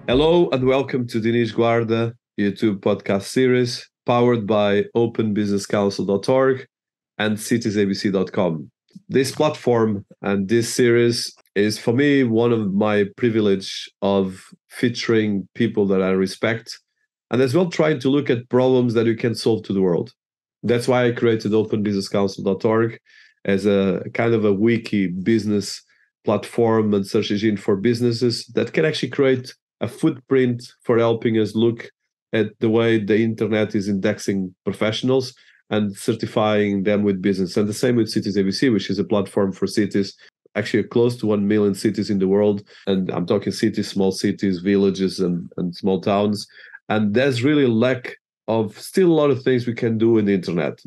Hello and welcome to Dinis Guarda YouTube podcast series powered by openbusinesscouncil.org and citiesabc.com. This platform and this series is for me one of my privilege of featuring people that I respect and as well trying to look at problems that we can solve to the world. That's why I created openbusinesscouncil.org as a kind of a wiki business platform and search engine for businesses that can actually create a footprint for helping us look at the way the internet is indexing professionals and certifying them with business. And the same with Cities ABC, which is a platform for cities, actually close to 1 million cities in the world. And I'm talking cities, small cities, villages, and small towns. And there's really lack of still a lot of things we can do in the internet.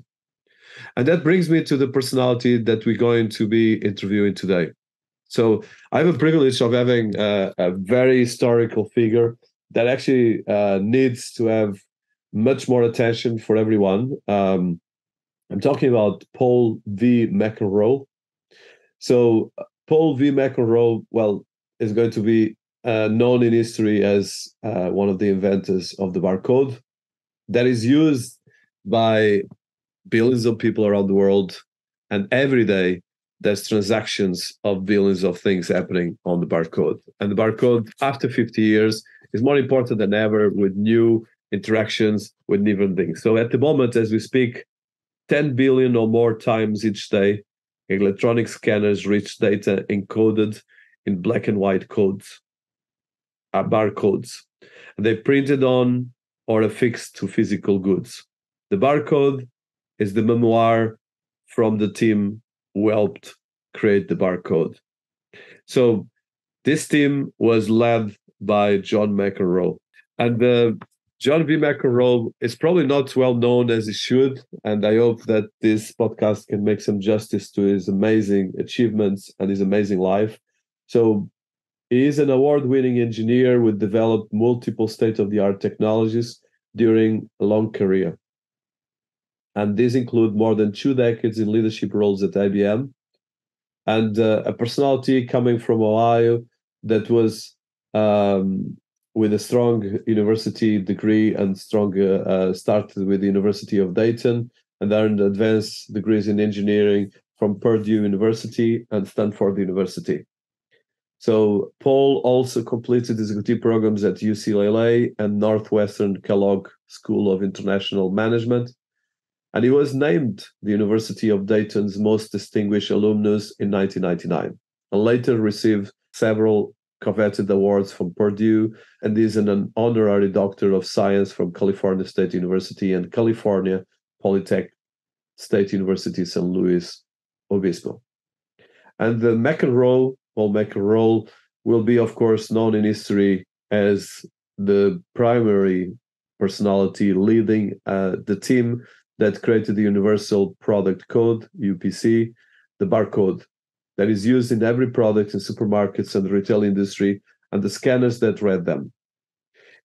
And that brings me to the personality that we're going to be interviewing today. So I have a privilege of having a very historical figure that actually needs to have much more attention for everyone. I'm talking about Paul V. McEnroe. So Paul V. McEnroe, well, is going to be known in history as one of the inventors of the barcode that is used by billions of people around the world, and every day there's transactions of billions of things happening on the barcode. And the barcode, after 50 years, is more important than ever with new interactions with different things. So at the moment, as we speak, 10 billion or more times each day, electronic scanners reach data encoded in black and white codes, barcodes. And they're printed on or affixed to physical goods. The barcode is the memoir from the team who helped create the barcode. So this team was led by John McEnroe. And John V. McEnroe is probably not well known as he should. And I hope that this podcast can make some justice to his amazing achievements and his amazing life. So he is an award-winning engineer who developed multiple state-of-the-art technologies during a long career. And these include more than 2 decades in leadership roles at IBM, and a personality coming from Ohio that was with a strong university degree and strong started with the University of Dayton and earned advanced degrees in engineering from Purdue University and Stanford University. So Paul also completed executive programs at UCLA and Northwestern Kellogg School of International Management. And he was named the University of Dayton's most distinguished alumnus in 1999, and later received several coveted awards from Purdue, and is an honorary Doctor of Science from California State University and California Polytechnic State University San Luis Obispo. And the Paul McEnroe, will be, of course, known in history as the primary personality leading the team that created the Universal Product Code, UPC, the barcode that is used in every product in supermarkets and the retail industry, and the scanners that read them.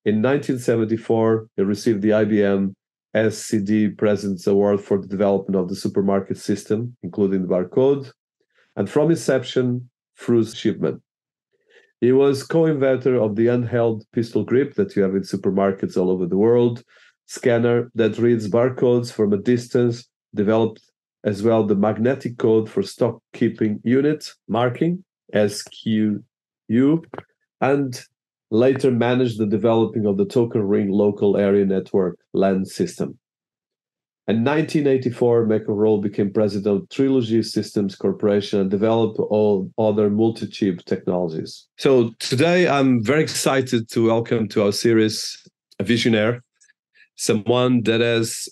In 1974, he received the IBM SCD President's Award for the development of the supermarket system, including the barcode, and from inception through shipment. He was co-inventor of the handheld pistol grip that you have in supermarkets all over the world, scanner that reads barcodes from a distance, developed as well the magnetic code for stock keeping unit marking, SQU, and later managed the developing of the token ring local area network LAN system. In 1984, McEnroe became president of Trilogy Systems Corporation and developed all other multi-chip technologies. So today I'm very excited to welcome to our series a visionary, someone that has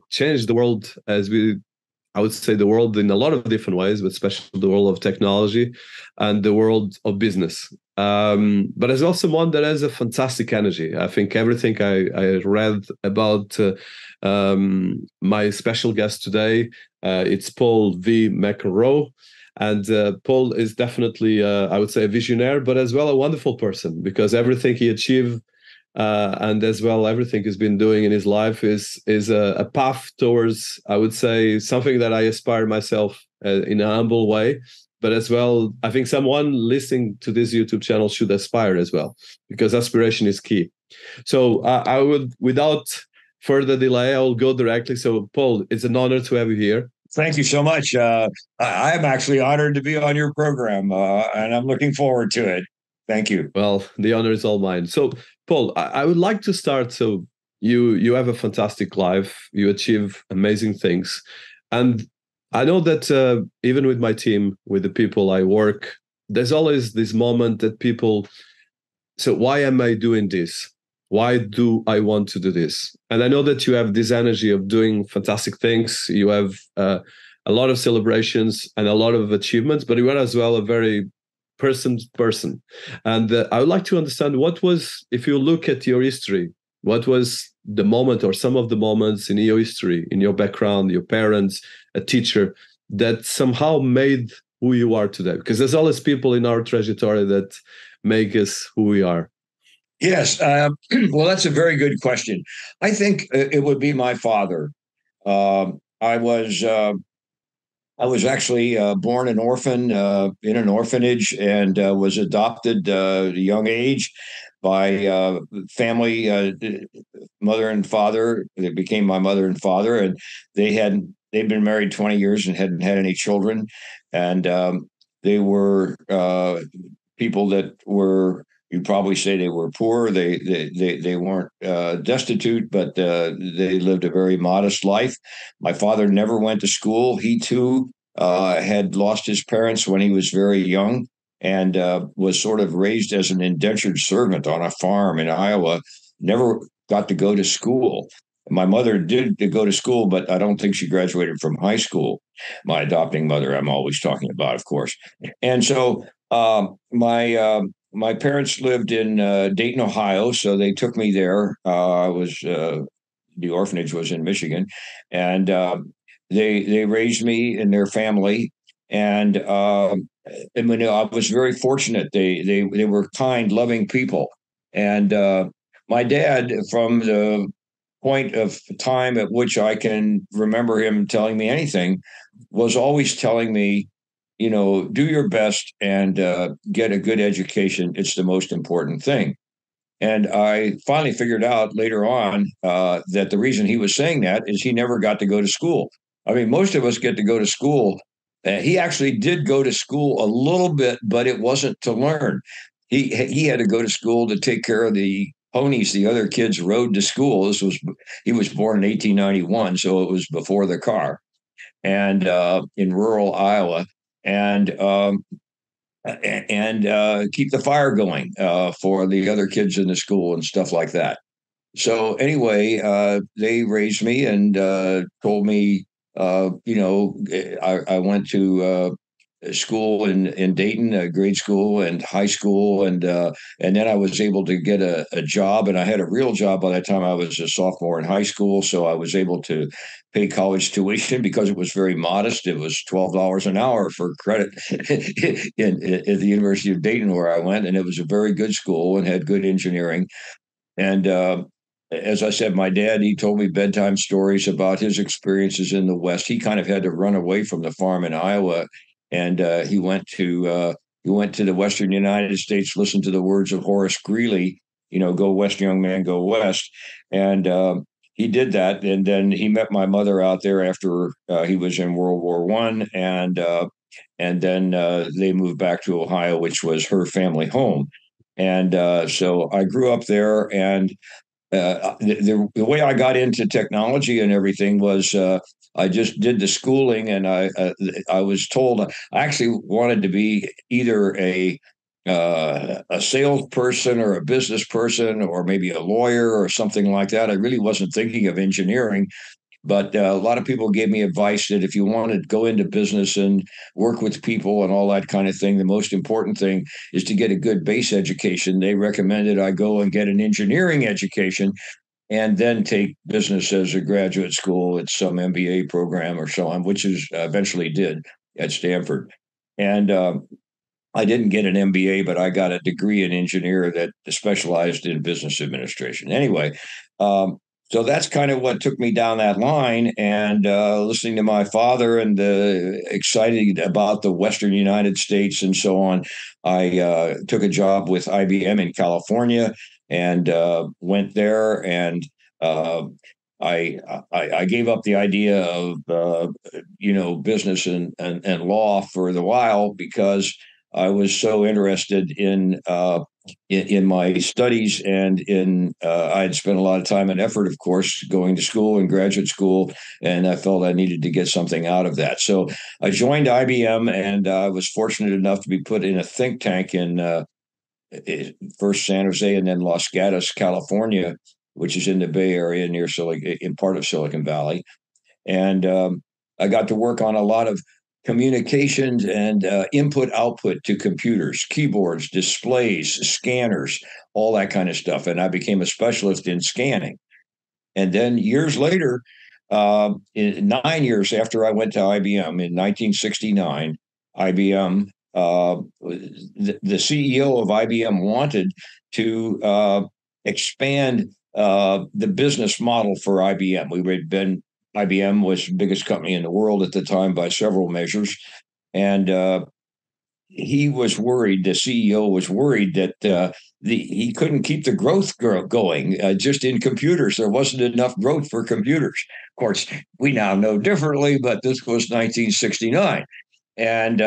changed the world, I would say the world in a lot of different ways, but especially the world of technology and the world of business. But as well someone that has a fantastic energy. I think everything I read about my special guest today, it's Paul V. McEnroe. And Paul is definitely, I would say, a visionary, but as well a wonderful person, because everything he achieved and as well everything he's been doing in his life is a path towards, I would say, something that I aspire myself in a humble way, but as well, I think someone listening to this YouTube channel should aspire as well, because aspiration is key. So I would, without further delay, I will go directly. So Paul, it's an honor to have you here. Thank you so much. I'm actually honored to be on your program, and I'm looking forward to it. Thank you. Well, the honor is all mine. So Paul, I would like to start. So you have a fantastic life. You achieve amazing things. And I know that even with my team, with the people I work, there's always this moment that people, so why am I doing this? Why do I want to do this? And I know that you have this energy of doing fantastic things. You have a lot of celebrations and a lot of achievements, but you are as well a very person. And I would like to understand what was, if you look at your history, what was the moment or some of the moments in your history, in your background, your parents, a teacher, that somehow made who you are today? Because there's always people in our trajectory that make us who we are. Yes. Well, that's a very good question. I think it would be my father. I was actually born an orphan in an orphanage and was adopted at a young age by family, mother and father. They became my mother and father, and they'd been married 20 years and hadn't had any children, and they were people that were. You'd probably say they were poor. They weren't destitute, but they lived a very modest life. My father never went to school. He too had lost his parents when he was very young and was sort of raised as an indentured servant on a farm in Iowa. Never got to go to school. My mother did go to school, but I don't think she graduated from high school. My adopting mother, I'm always talking about, of course. And so my parents lived in Dayton, Ohio, so they took me there. I was the orphanage was in Michigan, and they raised me and their family, and when I was very fortunate. They were kind, loving people, and my dad, from the point of time at which I can remember him telling me anything, was always telling me, do your best and get a good education. It's the most important thing. And I finally figured out later on that the reason he was saying that is he never got to go to school. I mean, most of us get to go to school. He actually did go to school a little bit, but it wasn't to learn. He had to go to school to take care of the ponies the other kids rode to school. He was born in 1891, so it was before the car, and in rural Iowa, and keep the fire going for the other kids in the school and stuff like that. So anyway, they raised me and told me, I went to school in Dayton, grade school and high school, and then I was able to get a job, and I had a real job by the time I was a sophomore in high school. So I was able to pay college tuition because it was very modest. It was $12 an hour for credit at the University of Dayton, where I went, and it was a very good school and had good engineering. And as I said, my dad, he told me bedtime stories about his experiences in the West. He kind of had to run away from the farm in Iowa, and he went to the Western United States, listened to the words of Horace Greeley, go West, young man, go West. And he did that. And then he met my mother out there after he was in World War I. And then they moved back to Ohio, which was her family home. And so I grew up there, and the way I got into technology and everything was I just did the schooling, and I was told I actually wanted to be either a salesperson or a business person or maybe a lawyer or something like that. I really wasn't thinking of engineering. But a lot of people gave me advice that if you want to go into business and work with people and all that kind of thing, the most important thing is to get a good base education. They recommended I go and get an engineering education and then take business as a graduate school at some MBA program or so on, which is eventually did at Stanford. And I didn't get an MBA, but I got a degree in engineer that specialized in business administration. Anyway, So that's kind of what took me down that line. And listening to my father and excited about the Western United States and so on, I took a job with IBM in California and went there. And uh, I gave up the idea of business and law for the while because I was so interested in my studies and I had spent a lot of time and effort, of course, going to school and graduate school, and I felt I needed to get something out of that. So I joined IBM, and I was fortunate enough to be put in a think tank in first San Jose and then Los Gatos, California, which is in the Bay Area near in part of Silicon Valley. And I got to work on a lot of communications and input output to computers, keyboards, displays, scanners, all that kind of stuff. And I became a specialist in scanning. And then years later, 9 years after I went to IBM in 1969, IBM, the CEO of IBM wanted to expand the business model for IBM. IBM was the biggest company in the world at the time by several measures. And he was worried, the CEO was worried that he couldn't keep the growth going just in computers. There wasn't enough growth for computers. Of course, we now know differently, but this was 1969. And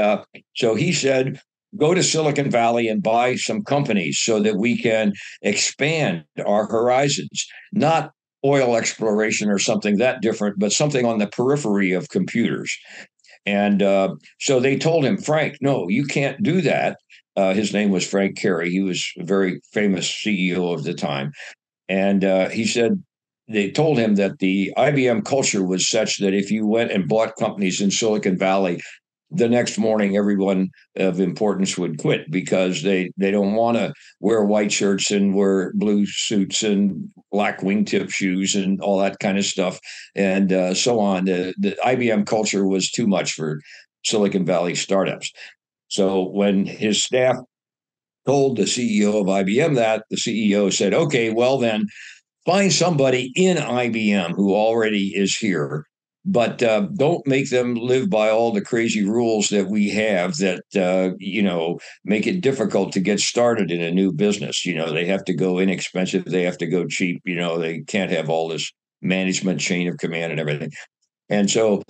so he said, go to Silicon Valley and buy some companies so that we can expand our horizons, not oil exploration or something that different, but something on the periphery of computers. And so they told him, Frank, no, you can't do that. His name was Frank Carey. He was a very famous CEO of the time. And he said, they told him that the IBM culture was such that if you went and bought companies in Silicon Valley, the next morning everyone of importance would quit because they don't want to wear white shirts and wear blue suits and black wingtip shoes and all that kind of stuff and so on. The IBM culture was too much for Silicon Valley startups. So when his staff told the CEO of IBM that, the CEO said, okay, well then find somebody in IBM who already is here, but don't make them live by all the crazy rules that we have that make it difficult to get started in a new business. They have to go inexpensive, they have to go cheap. They can't have all this management chain of command and everything. And so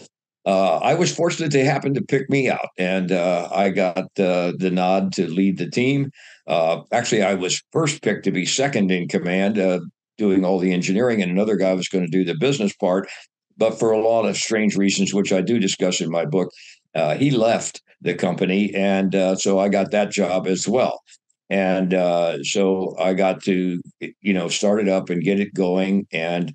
I was fortunate they happened to pick me out, and I got the nod to lead the team. Actually, I was first picked to be second in command, doing all the engineering, and another guy was going to do the business part. But for a lot of strange reasons, which I do discuss in my book, he left the company, and so I got that job as well. And so I got to, start it up and get it going. And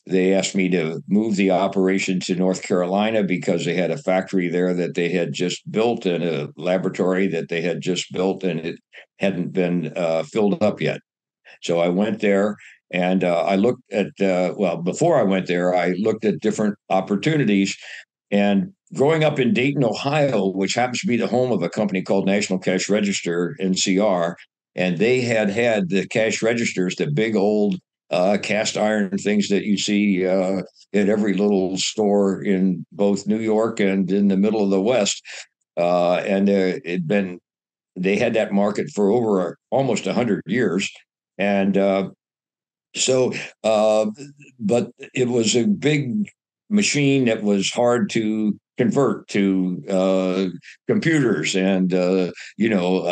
they asked me to move the operation to North Carolina because they had a factory there that they had just built and a laboratory that they had just built, and it hadn't been filled up yet. So I went there and I looked at, before I went there, I looked at different opportunities. And growing up in Dayton, Ohio, which happens to be the home of a company called National Cash Register, NCR, and they had the cash registers, the big old cast iron things that you see at every little store in both New York and in the middle of the West. And they had that market for over almost 100 years. And but it was a big machine that was hard to convert to computers and, a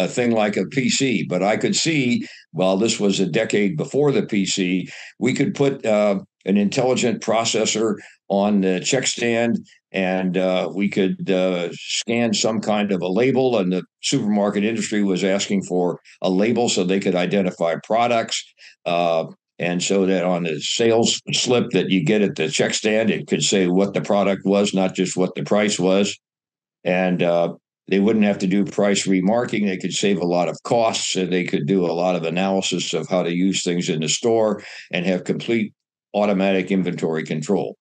thing like a PC. But I could see, while this was a decade before the PC, we could put an intelligent processor on the check stand, and we could scan some kind of a label. And the supermarket industry was asking for a label so they could identify products. And so that on the sales slip that you get at the check stand, it could say what the product was, not just what the price was. And they wouldn't have to do price remarking. They could save a lot of costs, and they could do a lot of analysis of how to use things in the store and have complete automatic inventory control.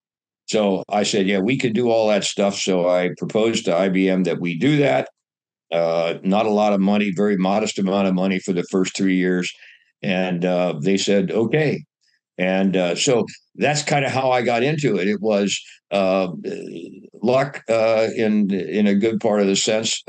So I said, yeah, we could do all that stuff. So I proposed to IBM that we do that. Not a lot of money, very modest amount of money for the first 3 years. And they said, okay. And so that's kind of how I got into it. It was luck in a good part of the sense.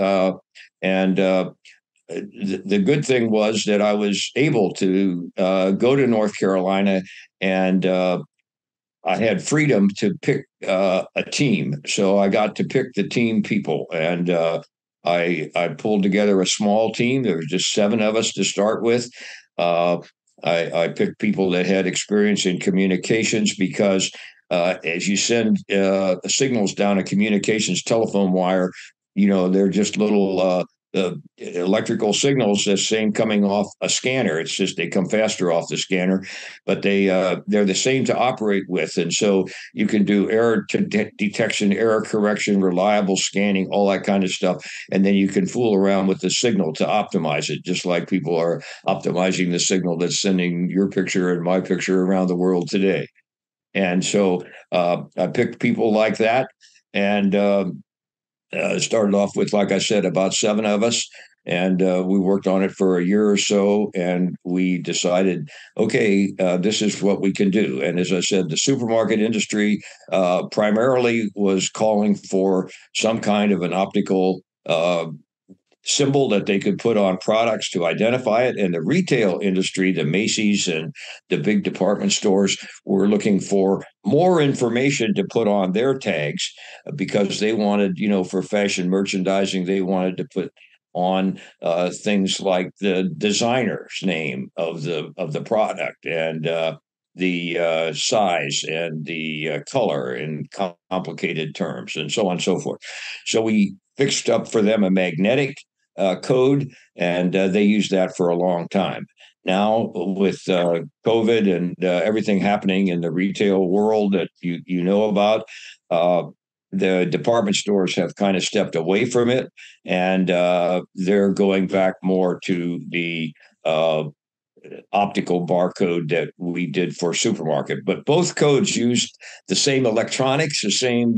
And the good thing was that I was able to go to North Carolina, and I had freedom to pick a team. So I got to pick the team people, and I pulled together a small team. There was just 7 of us to start with. Uh, I picked people that had experience in communications because as you send signals down a communications telephone wire, they're just little electrical signals, the same coming off a scanner. It's just they come faster off the scanner, but they're the same to operate with. And so you can do error detection, error correction, reliable scanning, all that kind of stuff. And then you can fool around with the signal to optimize it, just like people are optimizing the signal that's sending your picture and my picture around the world today. And so I picked people like that, and started off with, like I said, about 7 of us, and we worked on it for a year or so, and we decided, okay, this is what we can do. And as I said, the supermarket industry primarily was calling for some kind of an optical symbol that they could put on products to identify it. And the retail industry, the Macy's and the big department stores, were looking for more information to put on their tags because they wanted, for fashion merchandising, they wanted to put on things like the designer's name of the product, and the size and the color in complicated terms, and so on and so forth. So we fixed up for them a magnetic code, and they used that for a long time. Now, with COVID and everything happening in the retail world that you know about, the department stores have kind of stepped away from it, and they're going back more to the optical barcode that we did for supermarket. But both codes used the same electronics, the same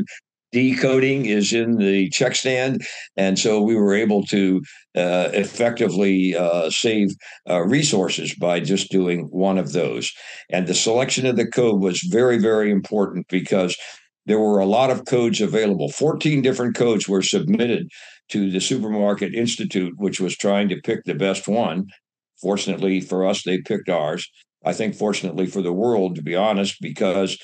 decoding is in the check stand. And so we were able to effectively save resources by just doing one of those. And the selection of the code was very, very important because there were a lot of codes available. 14 different codes were submitted to the Supermarket Institute, which was trying to pick the best one. Fortunately for us, they picked ours. I think fortunately for the world, to be honest, because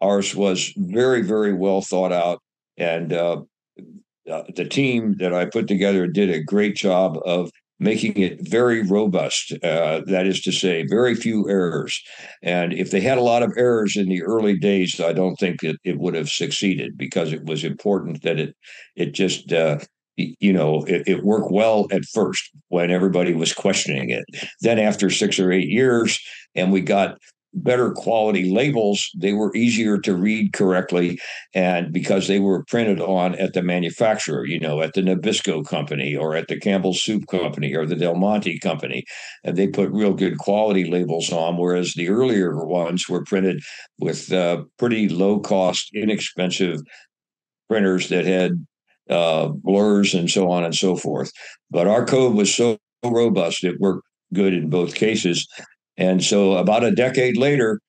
ours was very, very well thought out. And the team that I put together did a great job of making it very robust. That is to say, very few errors. And if they had a lot of errors in the early days, I don't think it would have succeeded, because it was important that it just it worked well at first when everybody was questioning it. Then after 6 or 8 years, and we got better quality labels, they were easier to read correctly, and because they were printed on at the manufacturer, at the Nabisco company or at the Campbell's Soup Company or the Del Monte company, and they put real good quality labels on, whereas the earlier ones were printed with pretty low cost, inexpensive printers that had blurs and so on and so forth. But our code was so robust, it worked good in both cases. And so about a decade later,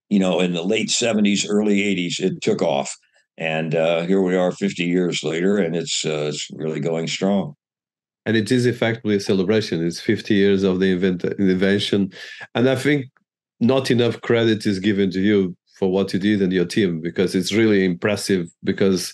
in the late 70s, early 80s, it took off. And here we are 50 years later, and it's really going strong. And it is effectively a celebration. It's 50 years of the invention. And I think not enough credit is given to you for what you did and your team, because it's really impressive, because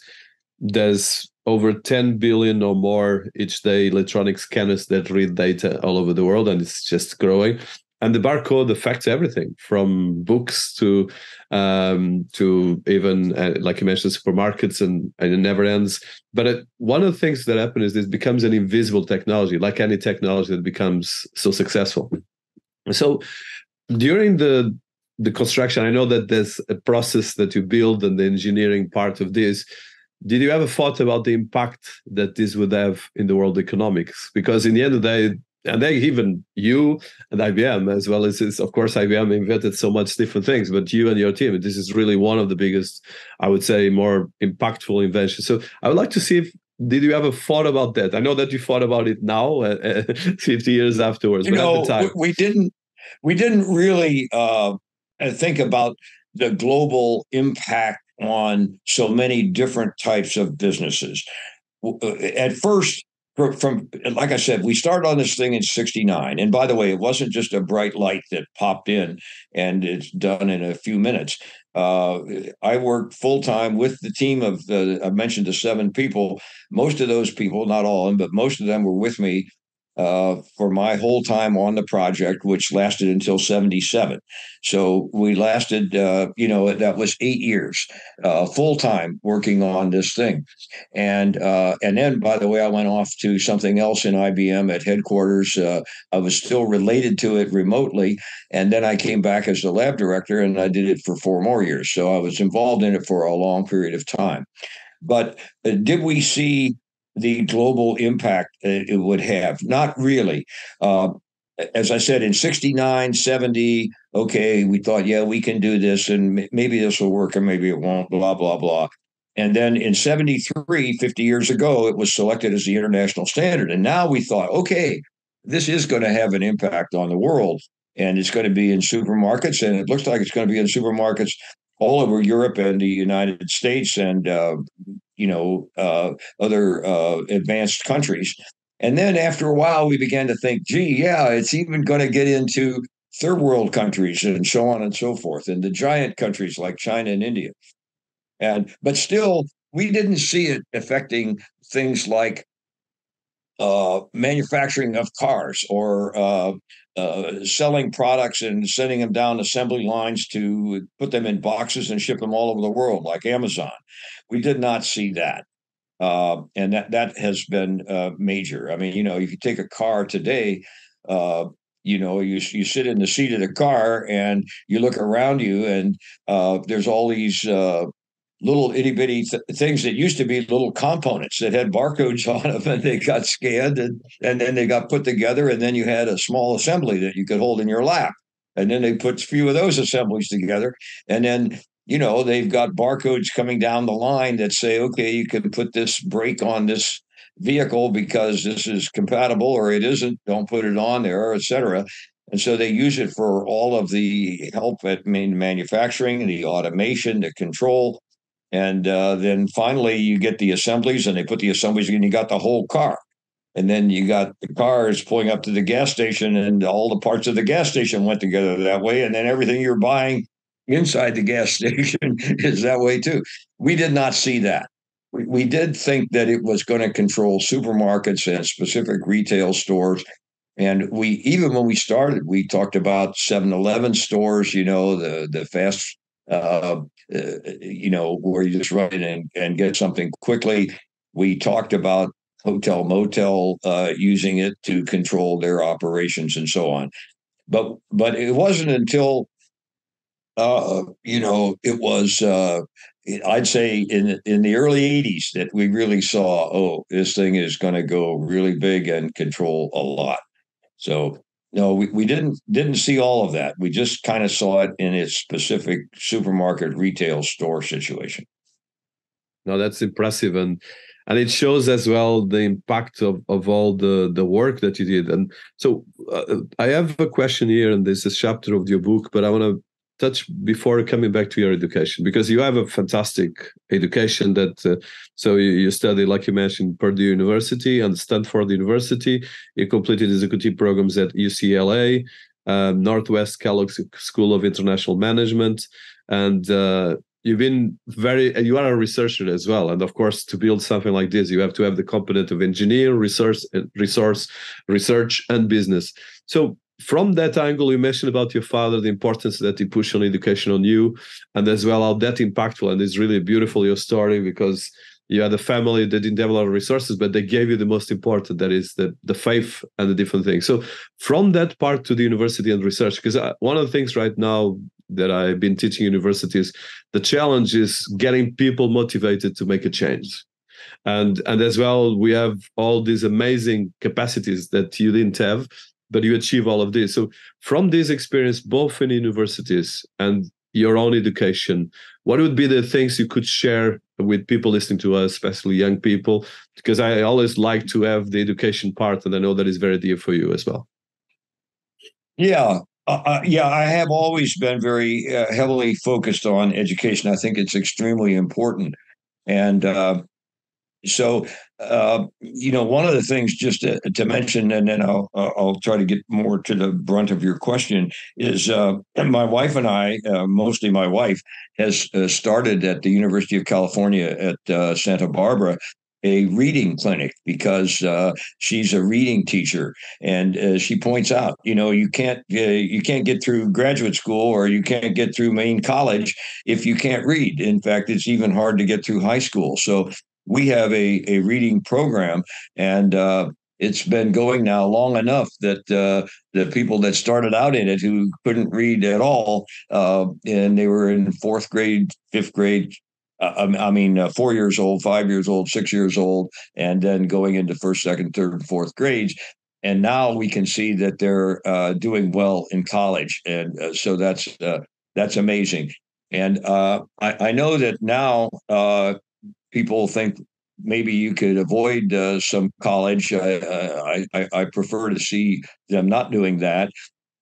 there's over 10 billion or more each day electronic scanners that read data all over the world, and it's just growing. And the barcode affects everything from books to even, like you mentioned, supermarkets, and it never ends. But one of the things that happen is this becomes an invisible technology, like any technology that becomes so successful. So during the construction, I know that there's a process that you build and the engineering part of this. Did you ever thought about the impact that this would have in the world economics? Because in the end of the day, and even you and IBM, as well as, of course, IBM invented so much different things, but you and your team, this is really one of the biggest, I would say, more impactful inventions. So I would like to see did you ever thought about that? I know that you thought about it now, 50 years afterwards, but at the time. We didn't really think about the global impact on so many different types of businesses. At first, from like I said, we started on this thing in '69, and by the way, it wasn't just a bright light that popped in and it's done in a few minutes. I worked full time with the team of I mentioned the 7 people. Most of those people, not all of them, but most of them were with me for my whole time on the project, which lasted until '77. So we lasted, that was 8 years full time working on this thing. And then, by the way, I went off to something else in IBM at headquarters. I was still related to it remotely, and then I came back as the lab director, and I did it for 4 more years. So I was involved in it for a long period of time. But did we see the global impact it would have? Not really. As I said, in '69, '70, okay, we thought, yeah, we can do this, and maybe this will work, or maybe it won't, blah, blah, blah. And then in '73, 50 years ago, it was selected as the international standard. And now we thought, okay, this is going to have an impact on the world, and it's going to be in supermarkets, and it looks like it's going to be in supermarkets all over Europe and the United States and other advanced countries. And then after a while, we began to think, gee, yeah, it's even going to get into third world countries and so on and so forth, and the giant countries like China and India. But still, we didn't see it affecting things like manufacturing of cars or selling products and sending them down assembly lines to put them in boxes and ship them all over the world, like Amazon. We did not see that. And that has been major. I mean, if you take a car today, you sit in the seat of the car and you look around you, and there's all these little itty bitty things that used to be little components that had barcodes on them, and they got scanned and then they got put together, and then you had a small assembly that you could hold in your lap, and then they put a few of those assemblies together, and then they've got barcodes coming down the line that say, okay, you can put this brake on this vehicle because this is compatible, or it isn't, don't put it on there, etc. And so they use it for all of the help at manufacturing and the automation, the control. And then finally you get the assemblies, and they put the assemblies in, and you got the whole car. And then you got the cars pulling up to the gas station, and all the parts of the gas station went together that way. And then everything you're buying inside the gas station is that way too. We did not see that. We did think that it was going to control supermarkets and specific retail stores. And even when we started, we talked about 7-Eleven stores, the fast, where you just run in and get something quickly. We talked about hotel, motel, using it to control their operations and so on. But it wasn't until it was, I'd say in the early '80s that we really saw, oh, this thing is going to go really big and control a lot. So no, we didn't see all of that. We just kind of saw it in its specific supermarket retail store situation. No, that's impressive, and it shows as well the impact of all the work that you did. And so I have a question here, and this is a chapter of your book, but I want to touch before coming back to your education, because you have a fantastic education that so you studied, like you mentioned, Purdue University and Stanford University. You completed executive programs at UCLA, Northwest Kellogg School of International Management, and you are a researcher as well. And of course, to build something like this, you have to have the component of engineering, research, and business. So from that angle, you mentioned about your father, the importance that he pushed on education on you, and as well how that impactful. And it's really beautiful, your story, because you had a family that didn't have a lot of resources, but they gave you the most important, that is the faith and the different things. So from that part to the university and research, because one of the things right now that I've been teaching universities, the challenge is getting people motivated to make a change. And as well, we have all these amazing capacities that you didn't have, but you achieve all of this. So from this experience, both in universities and your own education, what would be the things you could share with people listening to us, especially young people? Because I always like to have the education part, and I know that is very dear for you as well. Yeah. Yeah, I have always been very heavily focused on education. I think it's extremely important. And so, one of the things just to mention, and then I'll try to get more to the brunt of your question, is my wife and I, mostly my wife, has started at the University of California at Santa Barbara a reading clinic because she's a reading teacher, and she points out, you can't get through graduate school or you can't get through main college if you can't read. In fact, it's even hard to get through high school. So we have a reading program, and it's been going now long enough that the people that started out in it who couldn't read at all, and they were in fourth grade, fifth grade. 4 years old, 5 years old, 6 years old, and then going into first, second, third, and fourth grades. And now we can see that they're doing well in college, and so that's amazing. And I know that now people think maybe you could avoid some college. I prefer to see them not doing that,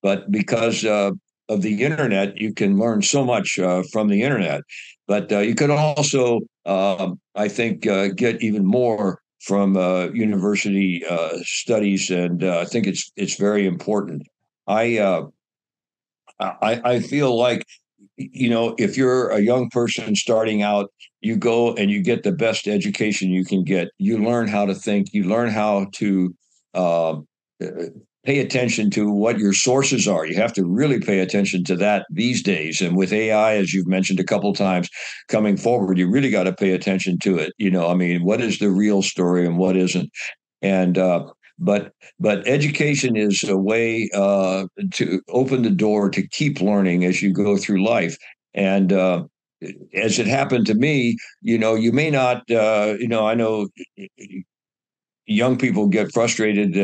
but because of the internet, you can learn so much from the internet. But you could also, I think, get even more from university studies, and I think it's very important. I uh, I feel like, if you're a young person starting out, you go and you get the best education you can get. You learn how to think. You learn how to uh, pay attention to what your sources are. You have to really pay attention to that these days. And with AI, as you've mentioned a couple of times, coming forward, you really got to pay attention to it. What is the real story and what isn't? And but education is a way to open the door to keep learning as you go through life. And as it happened to me, you may not, I know young people get frustrated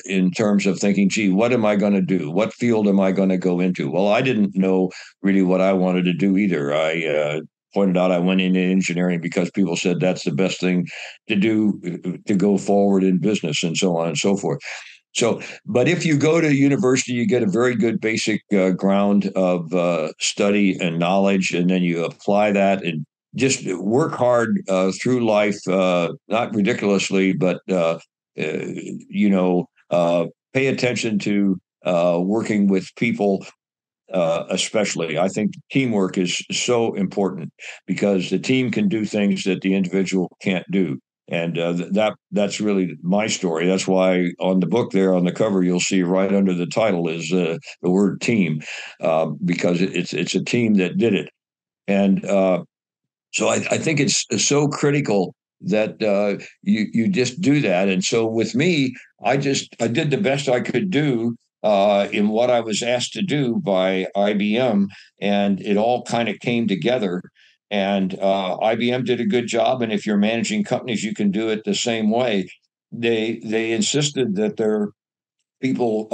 in terms of thinking, gee, what am I going to do? What field am I going to go into? Well, I didn't know really what I wanted to do either. I pointed out I went into engineering because people said that's the best thing to do to go forward in business and so on and so forth. So, but if you go to university, you get a very good basic ground of study and knowledge, and then you apply that and just work hard through life, not ridiculously, but pay attention to working with people. Especially, I think teamwork is so important because the team can do things that the individual can't do, and that's really my story. That's why on the book there on the cover you'll see right under the title is the word team, because it's a team that did it. And so I think it's so critical that you just do that. And so with me, I did the best I could do in what I was asked to do by IBM, and it all kind of came together. And IBM did a good job. And if you're managing companies, you can do it the same way. They insisted that their people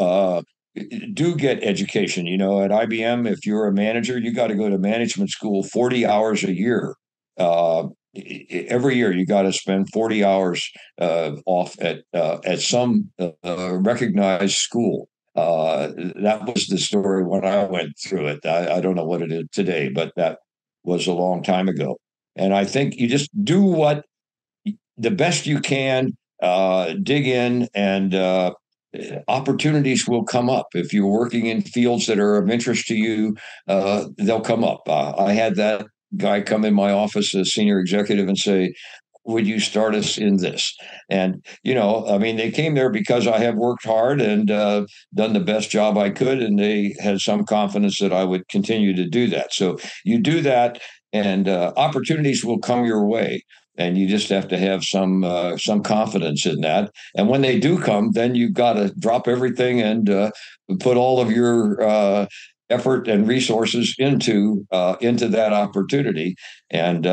do get education. At IBM, if you're a manager, you got to go to management school 40 hours a year. Uh, every year, you got to spend 40 hours off at some recognized school. That was the story when I went through it. I don't know what it is today, but that was a long time ago. And I think you just do what the best you can, dig in, and opportunities will come up. If you're working in fields that are of interest to you, they'll come up. I had that guy come in my office, a senior executive, and say, would you start us in this? And, they came there because I have worked hard and done the best job I could, and they had some confidence that I would continue to do that. So you do that, and opportunities will come your way. And you just have to have some confidence in that. And when they do come, then you've got to drop everything and put all of your effort and resources into that opportunity. And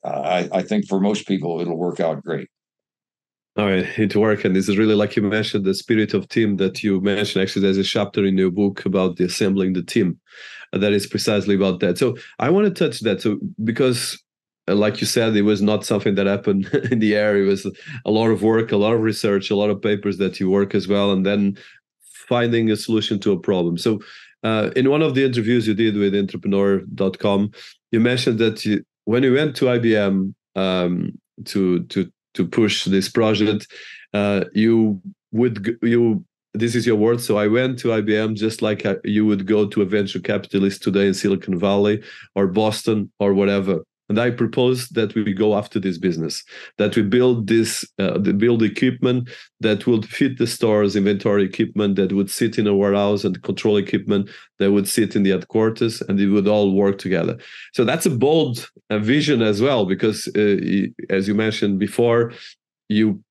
I think for most people, it'll work out great. All right, it worked. And this is really, like you mentioned, the spirit of team that you mentioned. Actually, there's a chapter in your book about the assembling the team that is precisely about that. So I want to touch that. So because like you said, it was not something that happened in the air. It was a lot of work, a lot of research, a lot of papers that you work as well. And then finding a solution to a problem. So in one of the interviews you did with entrepreneur.com, you mentioned that when you went to IBM to push this project, you this is your word. So I went to IBM just like you would go to a venture capitalist today in Silicon Valley or Boston or whatever. And I propose that we go after this business, that we build build equipment that would fit the store's inventory equipment, that would sit in a warehouse, and control equipment that would sit in the headquarters, and it would all work together. So that's a bold vision as well, because as you mentioned before, you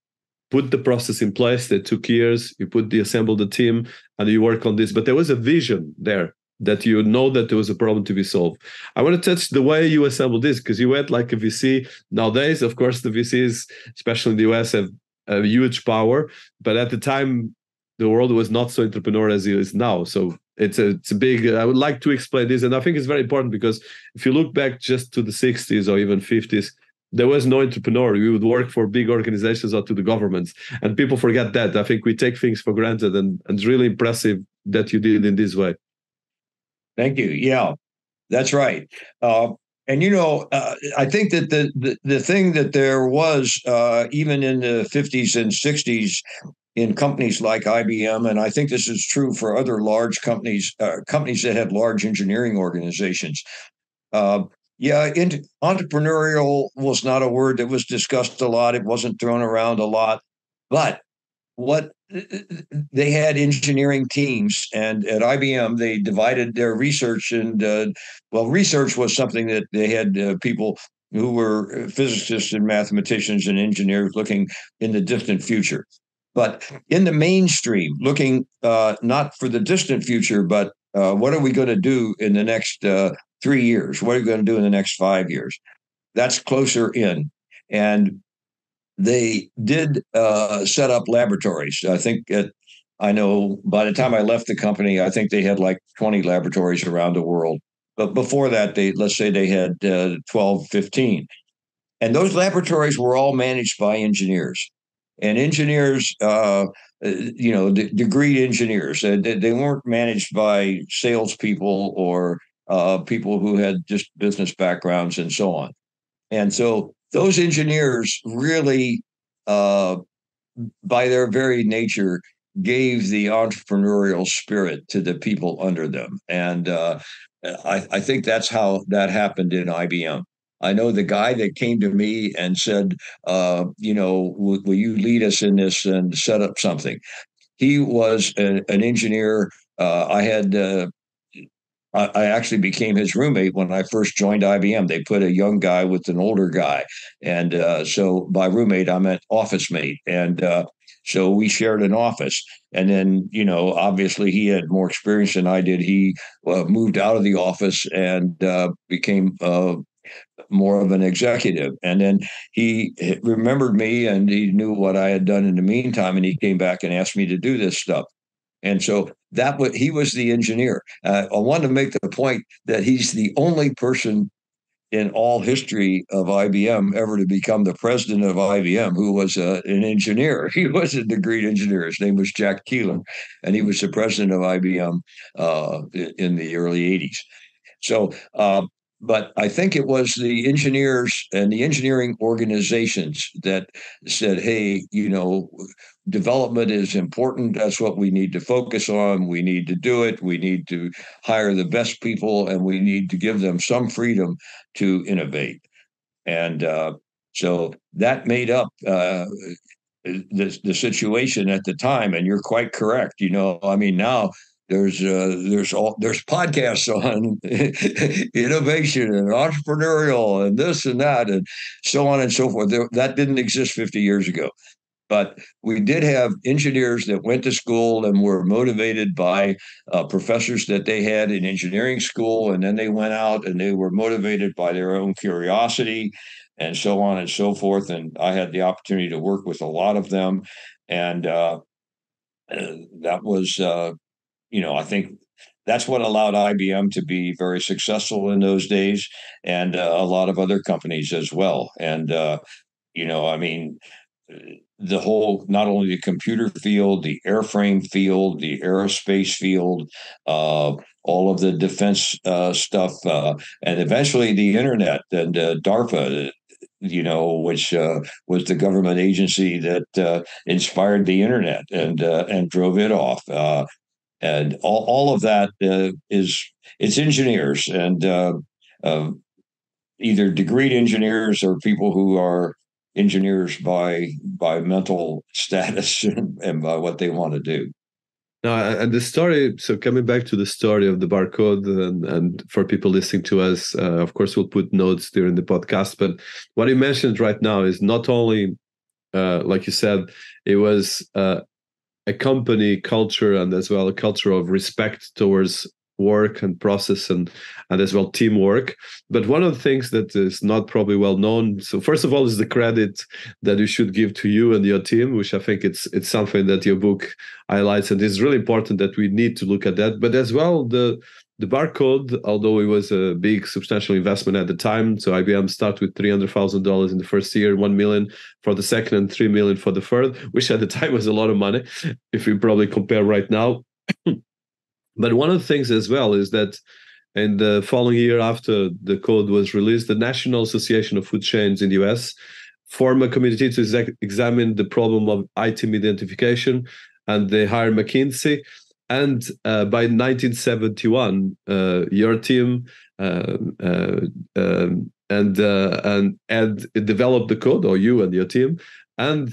put the process in place that took years, you assembled the team, and you work on this. But there was a vision there that you know that there was a problem to be solved. I want to touch the way you assembled this, because you went like a VC. Nowadays, of course, the VCs, especially in the US, have a huge power. But at the time, the world was not so entrepreneurial as it is now. So it's a big, I would like to explain this. And I think it's very important, because if you look back just to the 60s or even 50s, there was no entrepreneur. We would work for big organizations or to the governments. And people forget that. I think we take things for granted, and it's really impressive that you did it in this way. Thank you. Yeah, that's right. And I think that the thing that there was even in the 50s and 60s in companies like IBM, and I think this is true for other large companies, companies that had large engineering organizations. Entrepreneurial was not a word that was discussed a lot. It wasn't thrown around a lot, but what they had engineering teams, and at IBM they divided their research, and research was something that they had people who were physicists and mathematicians and engineers looking in the distant future. But in the mainstream, looking not for the distant future, but what are we going to do in the next 3 years? What are we going to do in the next 5 years? That's closer in. And they did set up laboratories. I know by the time I left the company, I think they had like 20 laboratories around the world. But before that, let's say they had 12, 15. And those laboratories were all managed by engineers. And engineers, degreed engineers. They weren't managed by salespeople or people who had just business backgrounds and so on. And so those engineers really, by their very nature, gave the entrepreneurial spirit to the people under them. And I think that's how that happened in IBM. I know the guy that came to me and said, will you lead us in this and set up something? He was an engineer. I actually became his roommate when I first joined IBM. They put a young guy with an older guy. And so by roommate, I meant office mate. And so we shared an office. And then, obviously he had more experience than I did. He moved out of the office and became more of an executive. And then he remembered me, and he knew what I had done in the meantime. And he came back and asked me to do this stuff. And so he was the engineer. I want to make the point that he's the only person in all history of IBM ever to become the president of IBM who was an engineer. He was a degreed engineer. His name was Jack Keeler, and he was the president of IBM in the early 80s. So, but I think it was the engineers and the engineering organizations that said, hey, development is important. That's what we need to focus on. We need to do it. We need to hire the best people, and we need to give them some freedom to innovate. And so that made up the situation at the time. And you're quite correct. Now there's podcasts on innovation and entrepreneurial and this and that and so on and so forth. That didn't exist 50 years ago. But we did have engineers that went to school and were motivated by professors that they had in engineering school. And then they went out and they were motivated by their own curiosity and so on and so forth. And I had the opportunity to work with a lot of them. And that was, I think that's what allowed IBM to be very successful in those days, and a lot of other companies as well. And, the whole, not only the computer field, the airframe field, the aerospace field, all of the defense stuff, and eventually the internet and DARPA, which was the government agency that inspired the internet and drove it off. And all of that it's engineers and uh, either degreed engineers or people who are engineers by mental status and by what they want to do. No, and the story, so coming back to the story of the barcode, and for people listening to us, of course, we'll put notes during the podcast. But what you mentioned right now is not only, like you said, it was a company culture and as well a culture of respect towards work and process and as well teamwork. But one of the things that is not probably well known, so first of all, is the credit that you should give to you and your team, which I think it's something that your book highlights, and it's really important that we need to look at that. But as well, the barcode, although it was a big substantial investment at the time, so IBM started with $300,000 in the first year, 1 million for the second and 3 million for the third, which at the time was a lot of money if you probably compare right now. But one of the things as well is that in the following year after the code was released, the National Association of Food Chains in the US formed a committee to examine the problem of item identification, and they hired McKinsey. And by 1971, your team and developed the code, or you and your team, and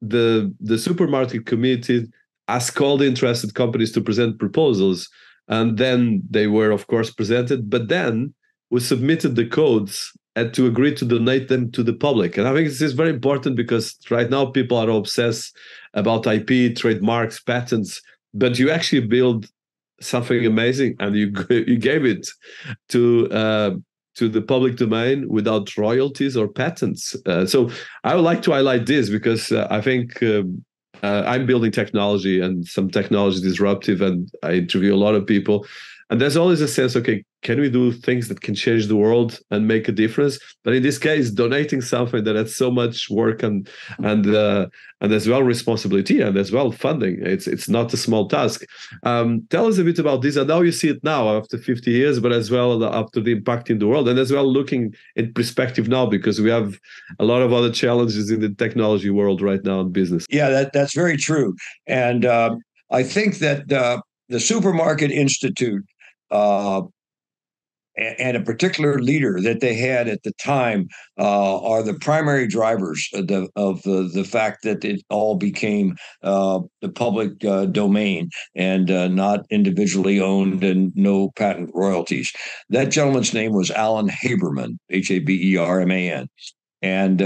the supermarket committee asked all the interested companies to present proposals, and then they were, of course, presented. But then we submitted the codes and to agree to donate them to the public. And I think this is very important because right now people are obsessed about IP, trademarks, patents, but you actually build something amazing and you gave it to the public domain without royalties or patents. So I would like to highlight this because I think I'm building technology and some technology disruptive, and I interview a lot of people. And there's always a sense, okay, can we do things that can change the world and make a difference? But in this case, donating something that has so much work and as well responsibility and as well funding, it's not a small task. Tell us a bit about this and how you see it now after 50 years, but as well after the impact in the world, and as well looking in perspective now, because we have a lot of other challenges in the technology world right now in business. Yeah, that's very true. And I think that the Supermarket Institute and a particular leader that they had at the time are the primary drivers of the fact that it all became the public domain and not individually owned and no patent royalties. That gentleman's name was Alan Haberman, Haberman, and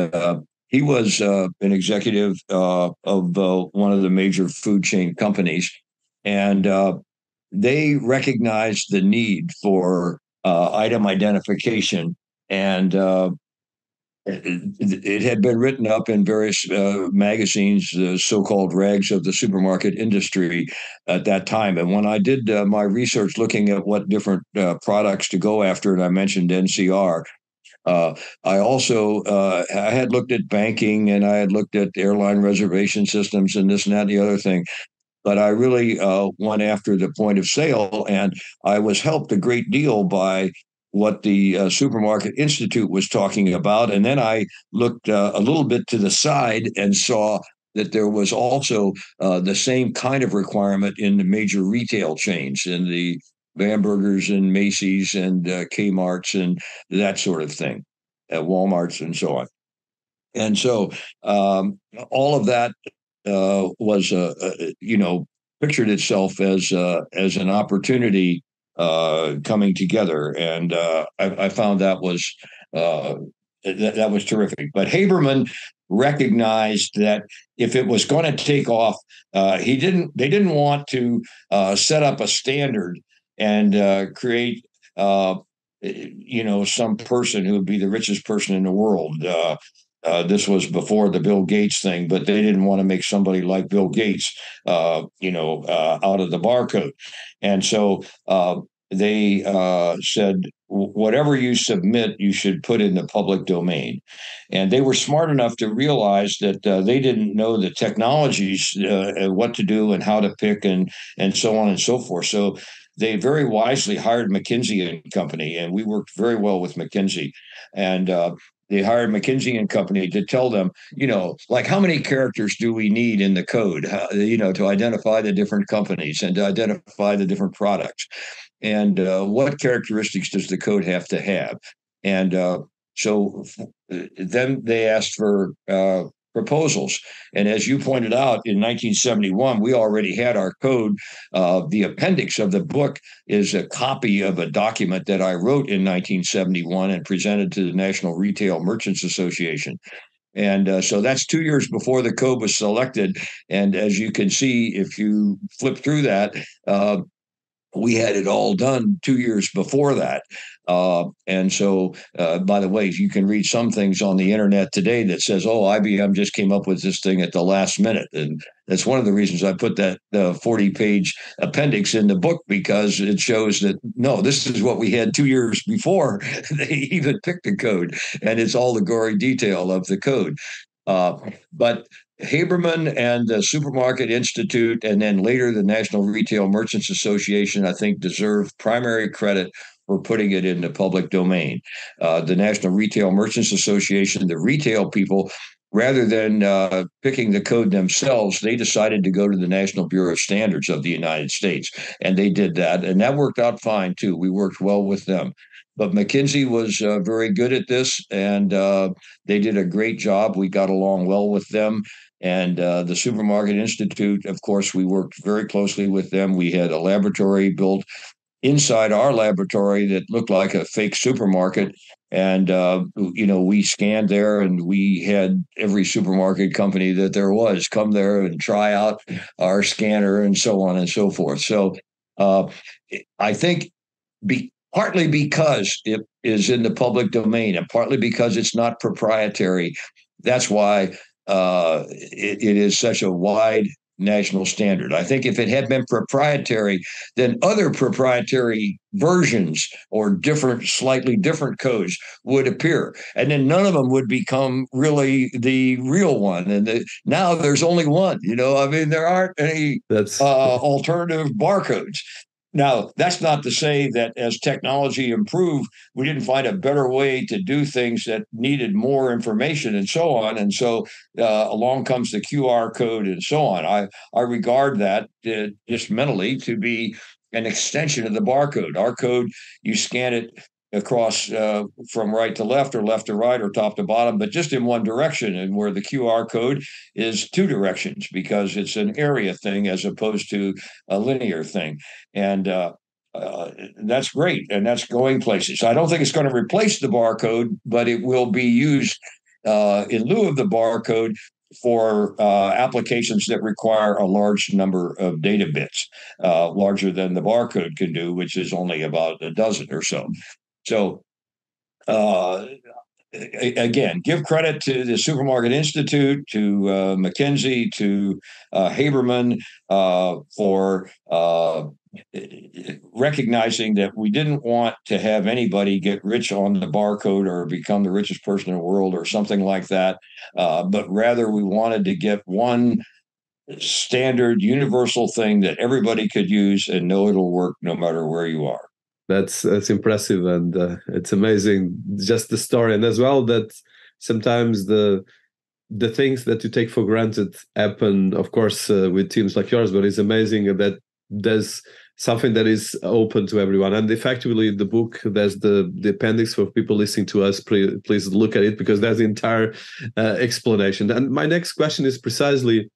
he was an executive of one of the major food chain companies, and they recognized the need for item identification, and it had been written up in various magazines, the so-called rags of the supermarket industry at that time. And when I did my research looking at what different products to go after, and I mentioned NCR, I also I had looked at banking and I had looked at airline reservation systems and this and that and the other thing. But I really went after the point of sale, and I was helped a great deal by what the Supermarket Institute was talking about. And then I looked a little bit to the side and saw that there was also the same kind of requirement in the major retail chains, in the Bambergers and Macy's and Kmart's and that sort of thing, at Walmart's and so on. And so all of that was pictured itself as an opportunity coming together, and I found that was terrific. But Haberman recognized that if it was going to take off, they didn't want to set up a standard and create some person who would be the richest person in the world. This was before the Bill Gates thing, but they didn't want to make somebody like Bill Gates, out of the barcode. And so they said, whatever you submit, you should put in the public domain. And they were smart enough to realize that they didn't know the technologies, and what to do and how to pick and so on and so forth. So they very wisely hired McKinsey and Company, and we worked very well with McKinsey. And they hired McKinsey and Company to tell them, like, how many characters do we need in the code, to identify the different companies and to identify the different products, and what characteristics does the code have to have. And so then they asked for proposals. And as you pointed out, in 1971, we already had our code. The appendix of the book is a copy of a document that I wrote in 1971 and presented to the National Retail Merchants Association. And so that's 2 years before the code was selected. And as you can see, if you flip through that, we had it all done 2 years before that. And so, by the way, you can read some things on the internet today that says, oh, IBM just came up with this thing at the last minute. And that's one of the reasons I put that 40-page appendix in the book, because it shows that, no, this is what we had 2 years before they even picked the code. And it's all the gory detail of the code. But Haberman and the Supermarket Institute, and then later the National Retail Merchants Association, I think, deserve primary credit for putting it in the public domain. The National Retail Merchants Association, the retail people, rather than picking the code themselves, they decided to go to the National Bureau of Standards of the United States, and they did that, and that worked out fine too. We worked well with them. But McKinsey was very good at this, and they did a great job. We got along well with them. And the Supermarket Institute, of course, we worked very closely with them. We had a laboratory built inside our laboratory that looked like a fake supermarket. And, we scanned there, and we had every supermarket company that there was come there and try out our scanner and so on and so forth. So I think partly because it is in the public domain and partly because it's not proprietary, that's why it is such a wide national standard. I think if it had been proprietary, then other proprietary versions or slightly different codes would appear, and then none of them would become really the real one. And now there's only one. There aren't any alternative barcodes. Now, that's not to say that as technology improved, we didn't find a better way to do things that needed more information and so on. And so along comes the QR code and so on. I regard that just mentally to be an extension of the barcode. Our code, you scan it across from right to left or left to right or top to bottom, but just in one direction, and where the QR code is two directions because it's an area thing as opposed to a linear thing. And that's great, and that's going places. I don't think it's going to replace the barcode, but it will be used in lieu of the barcode for applications that require a large number of data bits, larger than the barcode can do, which is only about a dozen or so. So, again, give credit to the Supermarket Institute, to McKinsey, to Haberman for recognizing that we didn't want to have anybody get rich on the barcode or become the richest person in the world or something like that, but rather we wanted to get one standard universal thing that everybody could use and know it'll work no matter where you are. That's impressive, and it's amazing, just the story, and as well that sometimes the things that you take for granted happen, of course, with teams like yours. But it's amazing that there's something that is open to everyone. And effectively, the book, there's the appendix for people listening to us. Please look at it because there's the entire explanation. And my next question is precisely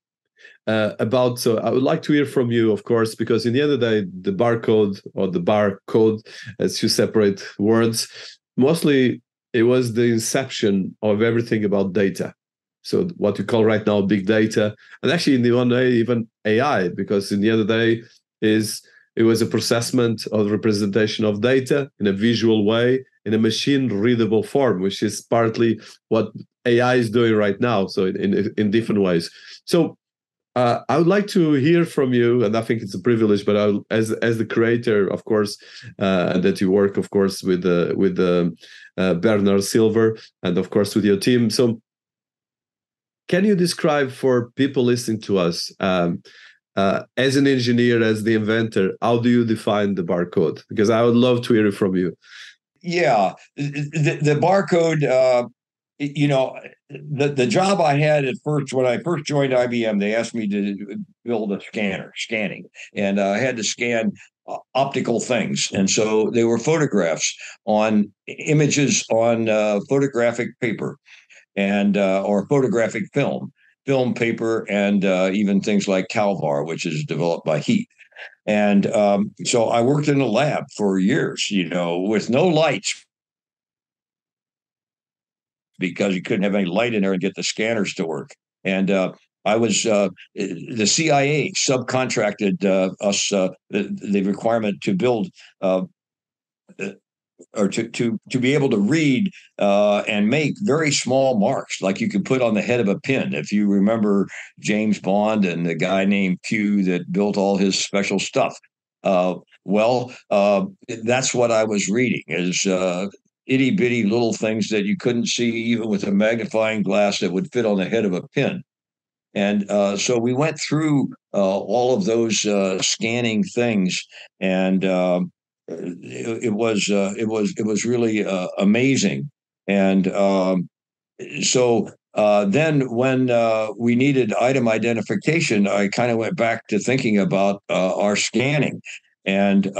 about, so I would like to hear from you, of course, because in the end of the day, the barcode or the barcode, as you separate words, mostly it was the inception of everything about data. So what we call right now big data, and actually in the one way even AI, because in the end of the day it was a processment of representation of data in a visual way, in a machine readable form, which is partly what AI is doing right now. So in different ways. So I would like to hear from you, and I think it's a privilege. But as the creator, of course, that you work, of course, with Bernard Silver, and of course with your team. So, can you describe for people listening to us, as an engineer, as the inventor, how do you define the barcode? Because I would love to hear it from you. Yeah, the barcode. The job I had at first, when I first joined IBM, they asked me to build a scanning, and I had to scan optical things. And so they were photographs on images on photographic paper and or photographic film paper, and even things like Calvar, which is developed by heat. And so I worked in a lab for years, with no lights because you couldn't have any light in there and get the scanners to work. And I was the CIA subcontracted us the requirement to build or to be able to read and make very small marks like you could put on the head of a pin. If you remember James Bond and the guy named Q that built all his special stuff. That's what I was reading is itty bitty little things that you couldn't see even with a magnifying glass that would fit on the head of a pin. And so we went through all of those scanning things, and it was really amazing. And then when we needed item identification, I kind of went back to thinking about our scanning and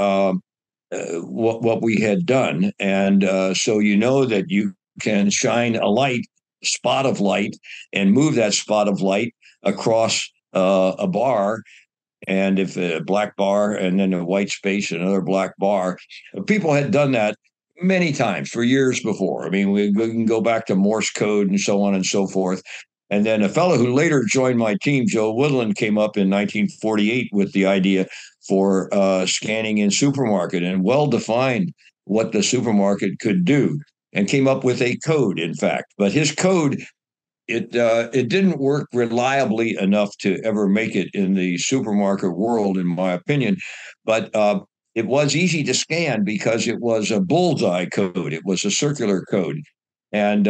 what we had done. And so that you can shine a spot of light, and move that spot of light across a bar, and if a black bar and then a white space, another black bar. People had done that many times for years before. I mean, we can go back to Morse code and so on and so forth. And then a fellow who later joined my team, Joe Woodland, came up in 1948 with the idea for scanning in supermarket, and well defined what the supermarket could do, and came up with a code, in fact. But his code, it didn't work reliably enough to ever make it in the supermarket world, in my opinion. But it was easy to scan because it was a bullseye code. It was a circular code, and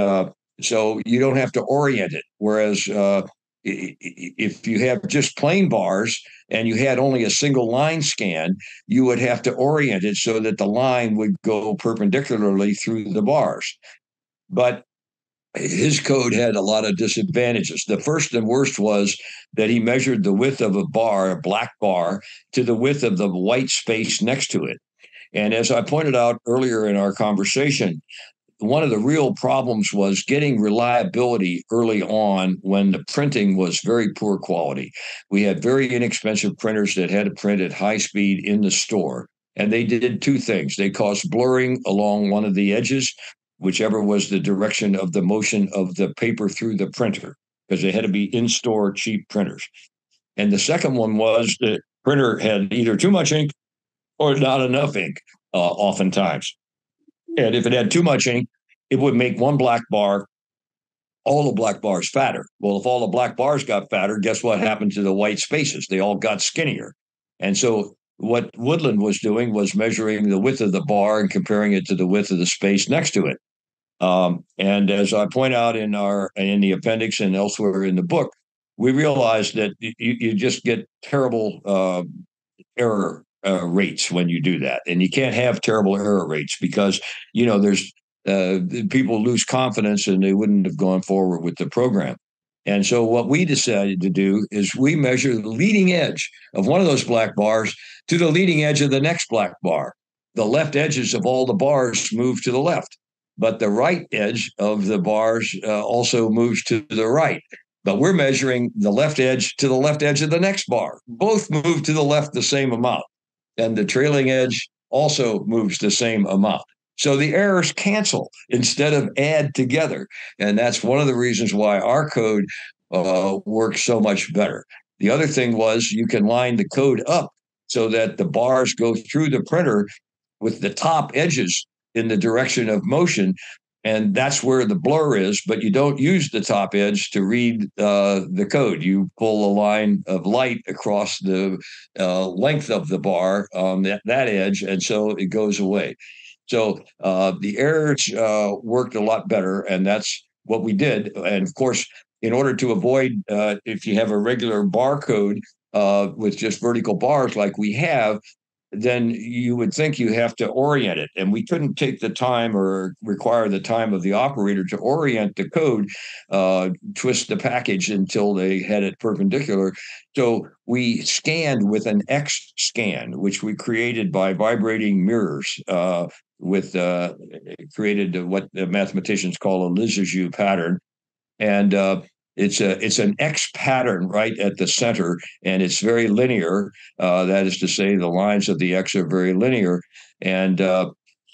so you don't have to orient it. Whereas if you have just plain bars and you had only a single line scan, you would have to orient it so that the line would go perpendicularly through the bars. But his code had a lot of disadvantages. The first and worst was that he measured the width of a bar, a black bar, to the width of the white space next to it. And as I pointed out earlier in our conversation, one of the real problems was getting reliability early on when the printing was very poor quality. We had very inexpensive printers that had to print at high speed in the store. And they did two things. They caused blurring along one of the edges, whichever was the direction of the motion of the paper through the printer, because they had to be in-store cheap printers. And the second one was the printer had either too much ink or not enough ink, oftentimes. And if it had too much ink, it would make one black bar, all the black bars fatter. Well, if all the black bars got fatter, guess what happened to the white spaces? They all got skinnier. And so what Woodland was doing was measuring the width of the bar and comparing it to the width of the space next to it. And as I point out in the appendix and elsewhere in the book, we realized that you just get terrible error rates when you do that, and you can't have terrible error rates because there's people lose confidence and they wouldn't have gone forward with the program. And so what we decided to do is we measure the leading edge of one of those black bars to the leading edge of the next black bar. The left edges of all the bars move to the left, but the right edge of the bars also moves to the right. But we're measuring the left edge to the left edge of the next bar. Both move to the left the same amount. And the trailing edge also moves the same amount. So the errors cancel instead of add together. And that's one of the reasons why our code works so much better. The other thing was you can line the code up so that the bars go through the printer with the top edges in the direction of motion, and that's where the blur is, but you don't use the top edge to read the code. You pull a line of light across the length of the bar on that edge, and so it goes away. So the errors worked a lot better, and that's what we did. And of course, in order to avoid, if you have a regular barcode with just vertical bars like we have, then you would think you have to orient it. And we couldn't take the time or require the time of the operator to orient the code, twist the package until they had it perpendicular. So we scanned with an X scan, which we created by vibrating mirrors with created what the mathematicians call a Lissajous pattern. And it's an X pattern right at the center, and it's very linear. That is to say, the lines of the X are very linear, and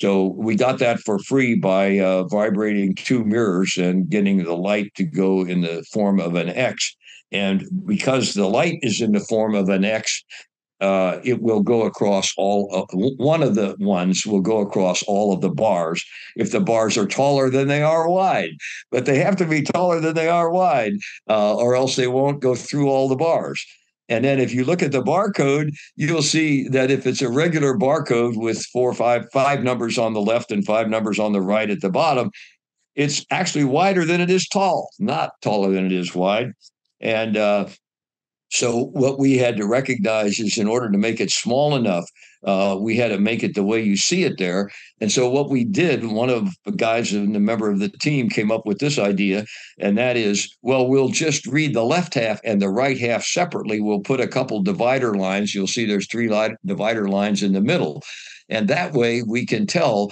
so we got that for free by vibrating two mirrors and getting the light to go in the form of an X. And because the light is in the form of an X, it will go across one of the ones will go across all of the bars if the bars are taller than they are wide. But they have to be taller than they are wide, or else they won't go through all the bars. And then if you look at the barcode, you'll see that if it's a regular barcode with five numbers on the left and five numbers on the right at the bottom, it's actually wider than it is tall, not taller than it is wide. And so what we had to recognize is in order to make it small enough, we had to make it the way you see it there. And so what we did, one of the guys and a member of the team came up with this idea, and that is, well, we'll just read the left half and the right half separately. We'll put a couple divider lines. You'll see there's three divider lines in the middle. And that way we can tell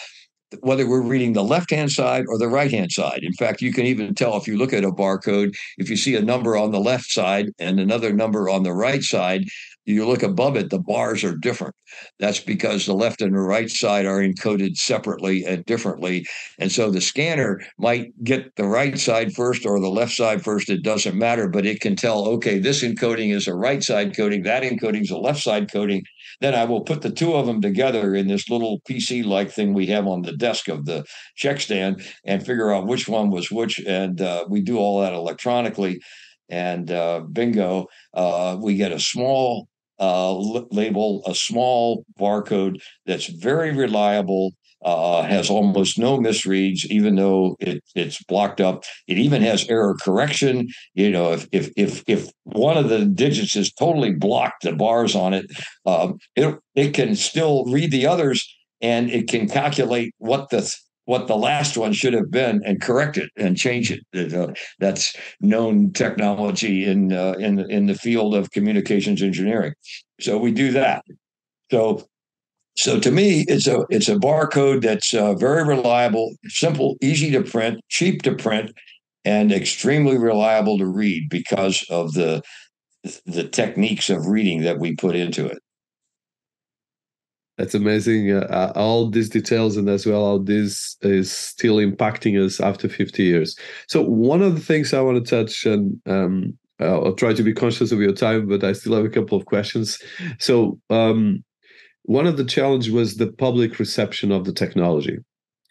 whether we're reading the left-hand side or the right-hand side. In fact, you can even tell if you look at a barcode, if you see a number on the left side and another number on the right side, you look above it, the bars are different. That's because the left and the right side are encoded separately and differently. And so the scanner might get the right side first or the left side first. It doesn't matter, but it can tell, okay, this encoding is a right side coding, that encoding is a left side coding. Then I will put the two of them together in this little PC-like thing we have on the desk of the check stand and figure out which one was which. And we do all that electronically. And bingo, we get a small label, a small barcode that's very reliable, has almost no misreads, even though it's blocked up. It even has error correction. You know, if one of the digits is totally blocked, the bars on it, it can still read the others, and it can calculate what the last one should have been and correct it and change it. That's known technology in the field of communications engineering. So we do that. So to me, it's a barcode that's very reliable, simple, easy to print, cheap to print, and extremely reliable to read because of the techniques of reading that we put into it. That's amazing. All these details and as well how this is still impacting us after 50 years. So one of the things I want to touch, and I'll try to be conscious of your time, but I still have a couple of questions. So one of the challenges was the public reception of the technology.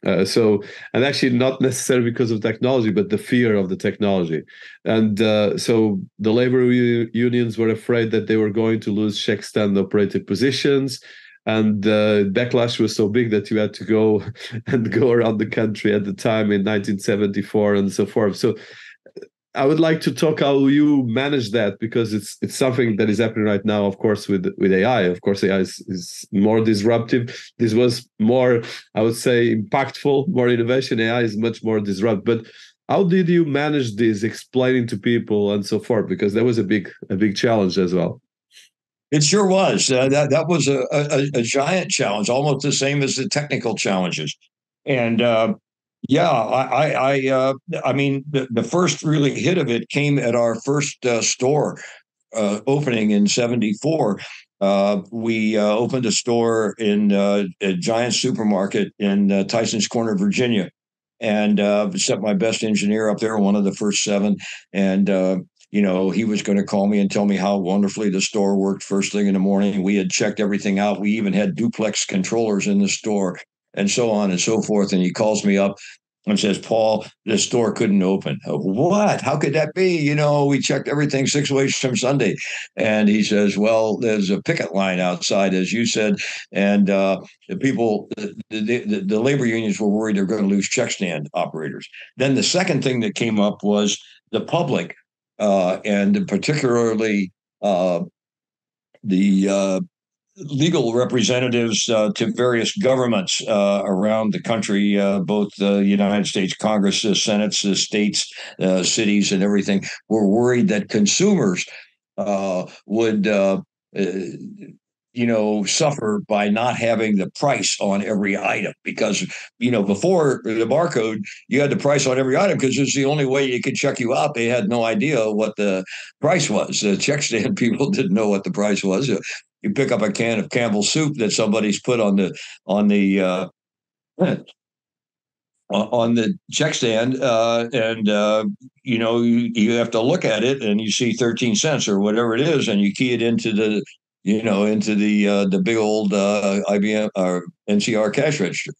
And actually not necessarily because of technology, but the fear of the technology. And so the labor unions were afraid that they were going to lose check stand operated positions. And the backlash was so big that you had to go around the country at the time in 1974 and so forth. So I would like to talk how you manage that, because it's something that is happening right now, of course, with AI. Of course, AI is more disruptive. This was more, I would say, impactful, more innovation. AI is much more disruptive. But how did you manage this, explaining to people and so forth? Because that was a big challenge as well. It sure was. That was a giant challenge, almost the same as the technical challenges. And yeah, I mean, the first really hit of it came at our first store opening in '74. We opened a store in a giant supermarket in Tysons Corner, Virginia, and sent my best engineer up there, one of the first 7, and he was going to call me and tell me how wonderfully the store worked first thing in the morning. We had checked everything out. We even had duplex controllers in the store and so on and so forth. And he calls me up and says, Paul, the store couldn't open. What? How could that be? We checked everything 6 weeks from Sunday. And he says, well, there's a picket line outside, as you said. And the people, the labor unions were worried they're going to lose check stand operators. Then the second thing that came up was the public, and particularly the legal representatives to various governments around the country, both the United States Congress, the Senates, the states, cities, and everything, were worried that consumers would suffer by not having the price on every item, because, before the barcode, you had the price on every item because it's the only way you could check you out. They had no idea what the price was. The check stand people didn't know what the price was. You pick up a can of Campbell's soup that somebody's put on the check stand, and you have to look at it, and you see 13 cents or whatever it is, and you key it into the big old IBM or NCR cash register.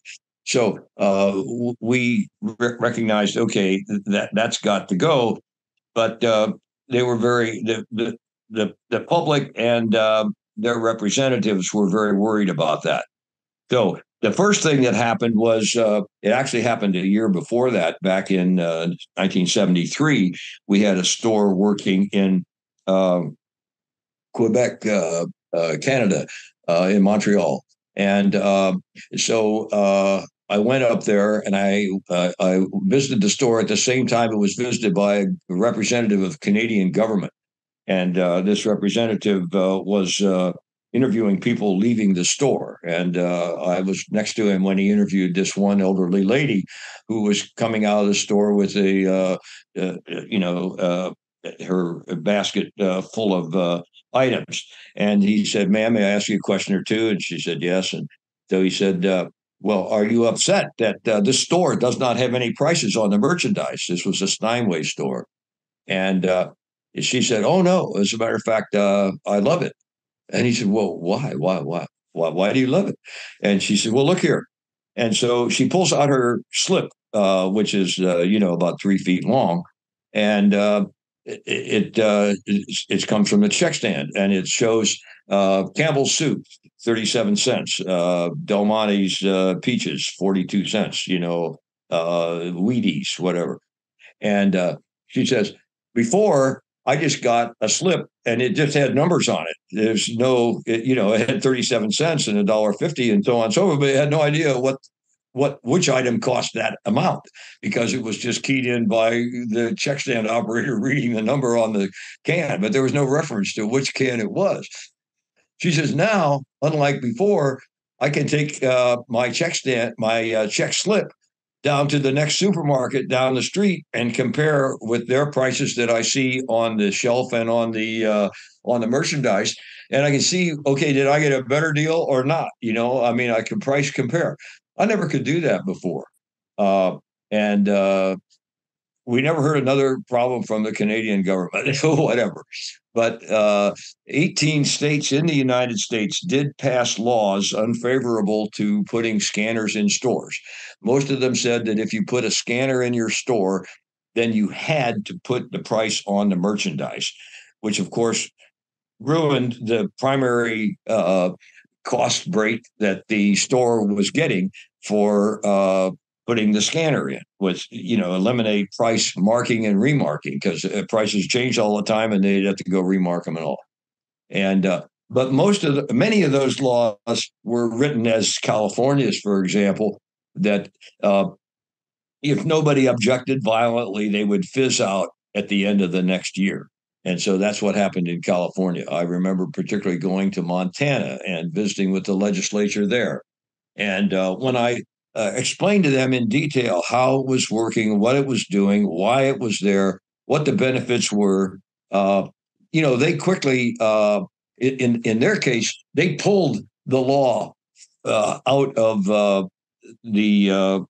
So we recognized, okay, that's got to go. But they were the public and their representatives were very worried about that. So the first thing that happened was, it actually happened a year before that. Back in 1973, we had a store working in Quebec, Canada, in Montreal. And so I went up there, and I visited the store at the same time it was visited by a representative of the Canadian government. And this representative was interviewing people leaving the store. And I was next to him when he interviewed this one elderly lady who was coming out of the store with her basket full of items. And he said, ma'am, may I ask you a question or two? And she said, yes. And so he said, well, are you upset that this store does not have any prices on the merchandise? This was a Steinway store. And she said, oh, no. As a matter of fact, I love it. And he said, well, why? Why do you love it? And she said, well, look here. And so she pulls out her slip, which is, about 3 feet long. And it comes from the check stand, and it shows Campbell's soup, 37 cents, Del Monte's peaches, 42 cents, Wheaties, whatever. And she says, before, I just got a slip and it just had numbers on it. There's no, it had 37 cents and $1.50 and so on and so forth, but it had no idea which item cost that amount, because it was just keyed in by the check stand operator reading the number on the can, but there was no reference to which can it was. She says, now, unlike before, I can take my check slip down to the next supermarket down the street and compare with their prices that I see on the shelf and on the merchandise. And I can see, okay, did I get a better deal or not? I can price compare. I never could do that before. And we never heard another problem from the Canadian government, whatever. But 18 states in the United States did pass laws unfavorable to putting scanners in stores. Most of them said that if you put a scanner in your store, then you had to put the price on the merchandise, which, of course, ruined the primary cost break that the store was getting for putting the scanner in, was, eliminate price marking and remarking, because prices change all the time and they'd have to go remark them and all. And but many of those laws were written as California's, for example, that if nobody objected violently, they would fizz out at the end of the next year. And so that's what happened in California. I remember particularly going to Montana and visiting with the legislature there. And when I explained to them in detail how it was working, what it was doing, why it was there, what the benefits were, they quickly, in their case, they pulled the law out of the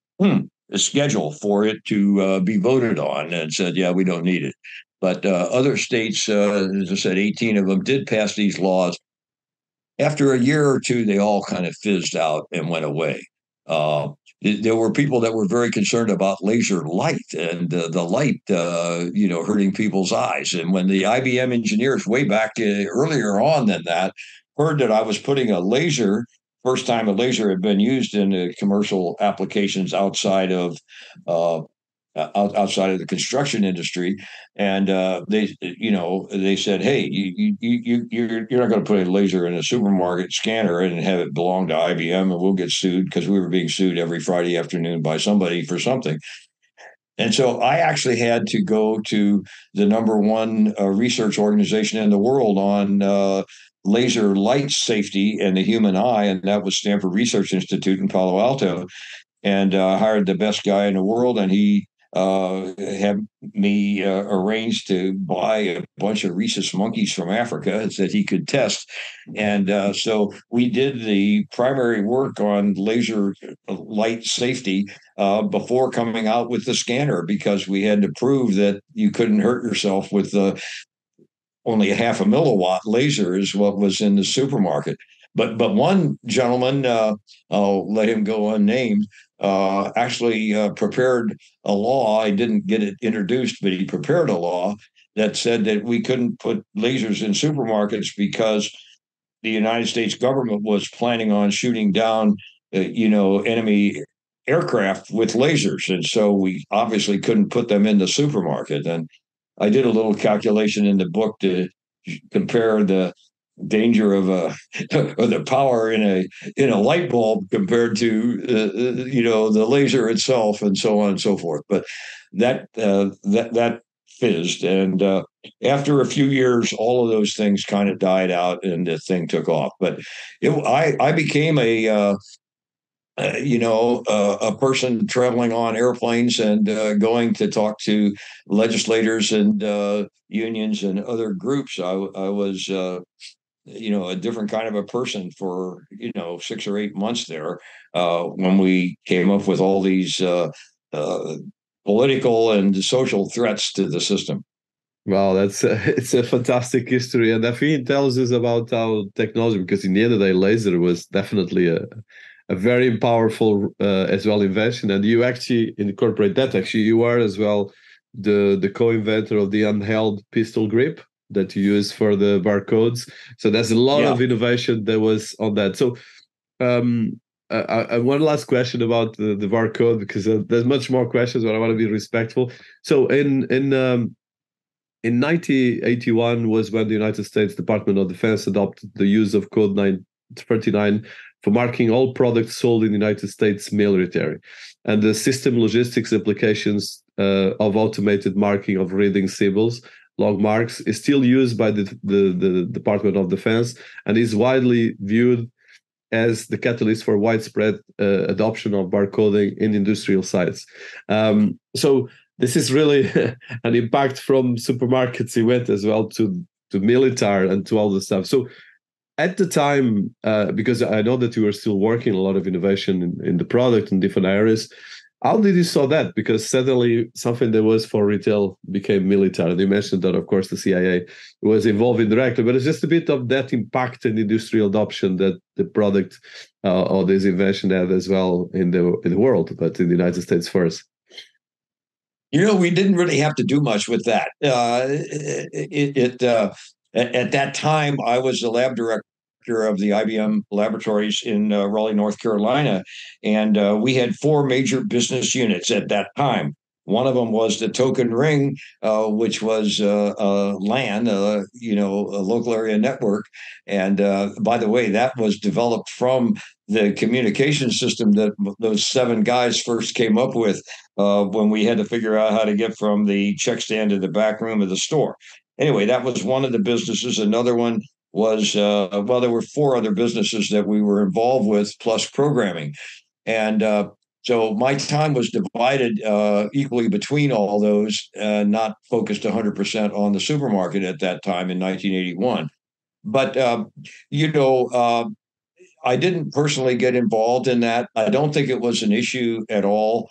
schedule for it to be voted on, and said, yeah, we don't need it. But other states, as I said, 18 of them did pass these laws. After a year or two, they all kind of fizzed out and went away. there were people that were very concerned about laser light and the light, hurting people's eyes. And when the IBM engineers way back earlier on than that heard that I was putting a laser, first time a laser had been used in commercial applications uh, outside of the construction industry, and they said, "Hey, you're not going to put a laser in a supermarket scanner and have it belong to IBM, and we'll get sued," because we were being sued every Friday afternoon by somebody for something. And so I actually had to go to the number one research organization in the world on laser light safety and the human eye, and that was Stanford Research Institute in Palo Alto, and hired the best guy in the world, and he had me arranged to buy a bunch of rhesus monkeys from Africa that he could test. And so we did the primary work on laser light safety before coming out with the scanner, because we had to prove that you couldn't hurt yourself with only a half a milliwatt laser is what was in the supermarket. But one gentleman, I'll let him go unnamed, actually prepared a law. I didn't get it introduced, but he prepared a law that said that we couldn't put lasers in supermarkets because the United States government was planning on shooting down, enemy aircraft with lasers, and so we obviously couldn't put them in the supermarket. And I did a little calculation in the book to compare the danger of or the power in a light bulb compared to the laser itself, and so on and so forth. But that fizzed, and after a few years, all of those things kind of died out, and the thing took off. But I became a person traveling on airplanes and going to talk to legislators and unions and other groups. I was, a different kind of a person for, 6 or 8 months there when we came up with all these political and social threats to the system. Wow, it's a fantastic history, and I think it tells us about how technology. Because in the end of the day, laser was definitely a very powerful as well invention, and you actually incorporate that. Actually, you are as well the co-inventor of the handheld pistol grip that you use for the barcodes. So there's a lot of innovation that was on that. So one last question about the barcode, because there's much more questions, but I want to be respectful. So in 1981 was when the United States Department of Defense adopted the use of Code 939 for marking all products sold in the United States military, and the system logistics applications of automated marking of reading symbols, log marks, is still used by the Department of Defense, and is widely viewed as the catalyst for widespread adoption of barcoding in industrial sites. So this is really an impact from supermarkets. It went as well to military and to all the stuff. So at the time, because I know that you were still working a lot of innovation in the product in different areas, how did you saw that? Because suddenly something that was for retail became military. You mentioned that, of course, the CIA was involved indirectly, but it's just a bit of that impact and industrial adoption that the product or this invention had as well in the world, but in the United States first. We didn't really have to do much with that. At that time, I was the lab director of the IBM laboratories in Raleigh, North Carolina, and we had 4 major business units at that time. One of them was the token ring, which was LAN, a local area network. And by the way, that was developed from the communication system that those 7 guys first came up with when we had to figure out how to get from the check stand to the back room of the store. Anyway, that was one of the businesses. Another one was, there were 4 other businesses that we were involved with, plus programming. And so my time was divided equally between all those, not focused 100% on the supermarket at that time in 1981. But, I didn't personally get involved in that. I don't think it was an issue at all.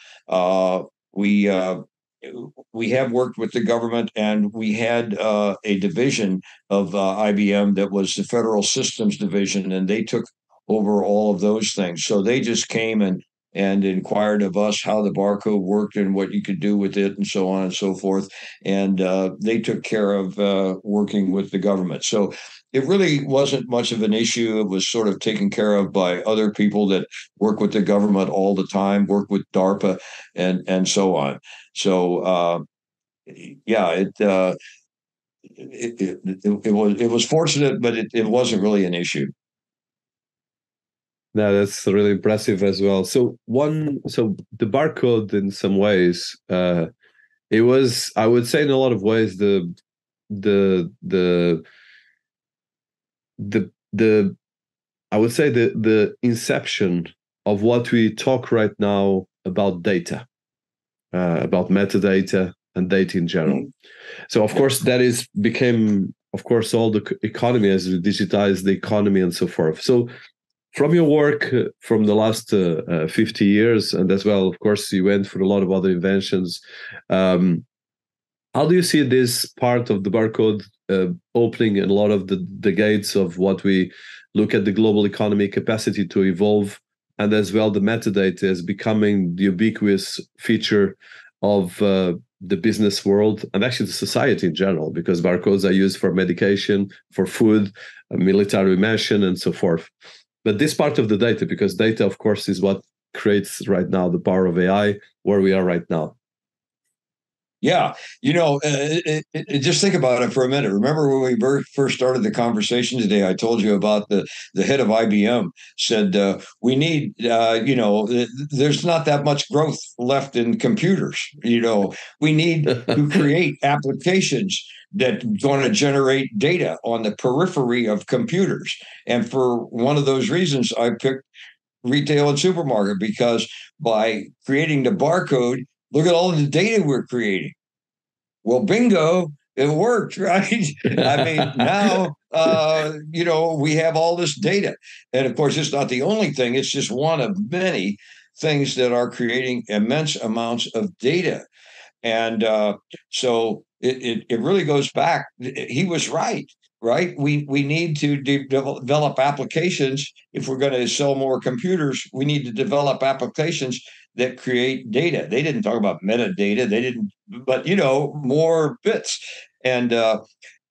We have worked with the government, and we had a division of IBM that was the Federal Systems Division, and they took over all of those things. So they just came and and inquired of us how the barcode worked and what you could do with it and so on and so forth. And they took care of working with the government. So it really wasn't much of an issue. It was sort of taken care of by other people that work with the government all the time, work with DARPA and so on. So yeah, it was fortunate, but it wasn't really an issue. No, that's really impressive as well. So the barcode in some ways, it was, I would say, in a lot of ways the the the I would say the inception of what we talk right now about data, about metadata and data in general. So of course that is became, of course, all the economy as we digitize the economy and so forth. So from your work from the last 50 years, and as well, of course, you went for a lot of other inventions. How do you see this part of the barcode opening a lot of the gates of what we look at the global economy capacity to evolve, and as well the metadata as becoming the ubiquitous feature of the business world and actually the society in general, because barcodes are used for medication, for food, military mission, and so forth. But this part of the data, because data, of course, is what creates right now the power of AI, where we are right now. Yeah, just think about it for a minute. Remember when we first started the conversation today? I told you about the head of IBM said we need, there's not that much growth left in computers. We need to create applications that going to generate data on the periphery of computers. And for one of those reasons, I picked retail and supermarket, because by creating the barcode, look at all the data we're creating. Well, bingo, it worked, right? I mean, now, we have all this data. And of course, it's not the only thing, it's just one of many things that are creating immense amounts of data. And so it really goes back. He was right. Right. We need to develop applications. If we're going to sell more computers, we need to develop applications that create data. They didn't talk about metadata. They didn't, but more bits. And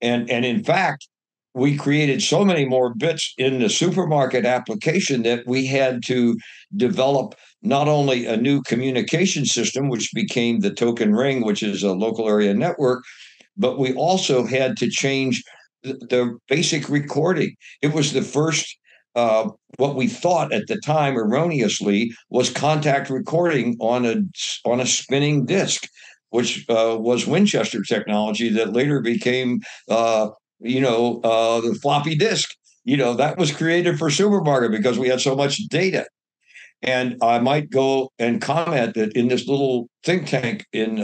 in fact, we created so many more bits in the supermarket application that we had to develop not only a new communication system, which became the token ring, which is a local area network, but we also had to change the basic recording. It was the first, what we thought at the time erroneously was contact recording on a spinning disc, which was Winchester technology that later became, the floppy disk. That was created for supermarket because we had so much data. And I might go and comment that in this little think tank in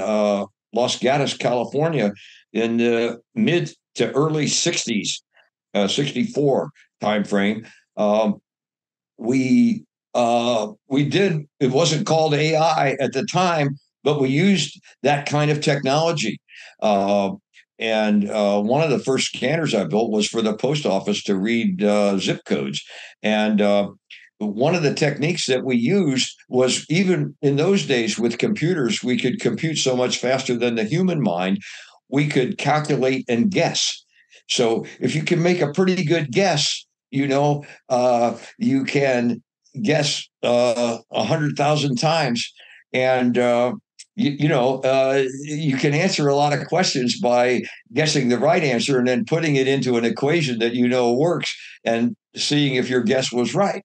Los Gatos, California, in the mid to early 60s, 64 timeframe, we did, it wasn't called AI at the time, but we used that kind of technology. And one of the first scanners I built was for the post office to read zip codes. And one of the techniques that we used was, even in those days with computers, we could compute so much faster than the human mind. We could calculate and guess. So if you can make a pretty good guess, you can guess 100,000 times, and you can answer a lot of questions by guessing the right answer and then putting it into an equation that works and seeing if your guess was right.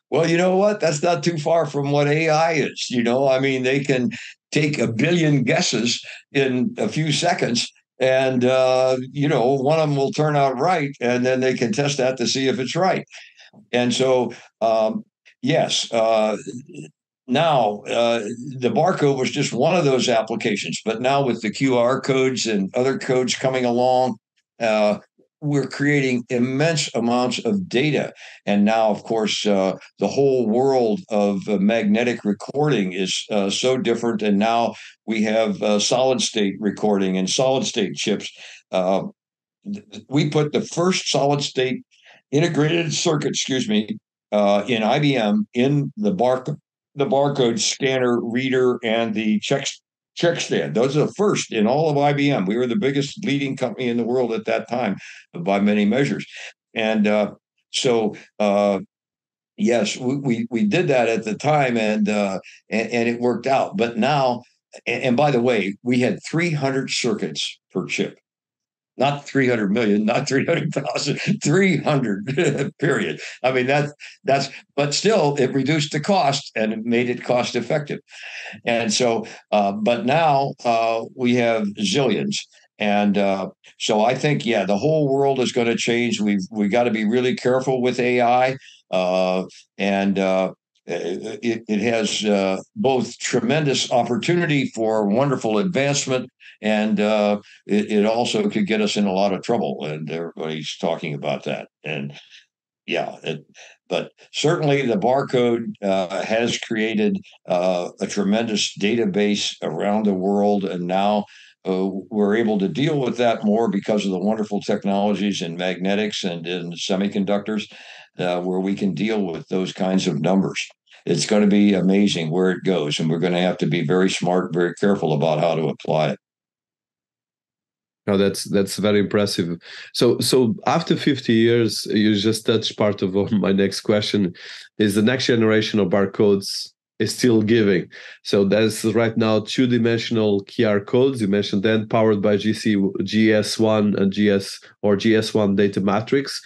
Well, you know what? That's not too far from what AI is. I mean, they can take a billion guesses in a few seconds, and one of them will turn out right, and then they can test that to see if it's right. And so, yes, now the barcode was just one of those applications, but now with the QR codes and other codes coming along, we're creating immense amounts of data. And now, of course, the whole world of magnetic recording is so different. And now we have solid state recording and solid state chips. We put the first solid state integrated circuit, in IBM in the barcode. the barcode scanner reader and the check stand. Those are the first in all of IBM. We were the biggest leading company in the world at that time by many measures. And so yes, we did that at the time, and it worked out. But now, and by the way, we had 300 circuits per chip, not 300 million, not 300,000, 300 period. I mean, but still it reduced the cost and it made it cost effective. And so, but now we have zillions. And so I think, yeah, the whole world is going to change. We got to be really careful with AI. And it has both tremendous opportunity for wonderful advancement, and it also could get us in a lot of trouble. And everybody's talking about that. And yeah, but certainly the barcode has created a tremendous database around the world, and now we're able to deal with that more because of the wonderful technologies in magnetics and in semiconductors, where we can deal with those kinds of numbers. It's going to be amazing where it goes, and we're going to have to be very smart, very careful about how to apply it. No, that's very impressive. So after 50 years, you just touched part of my next question, is the next generation of barcodes is still giving. So there's right now two-dimensional QR codes. You mentioned then powered by GS1 and GS1 data matrix.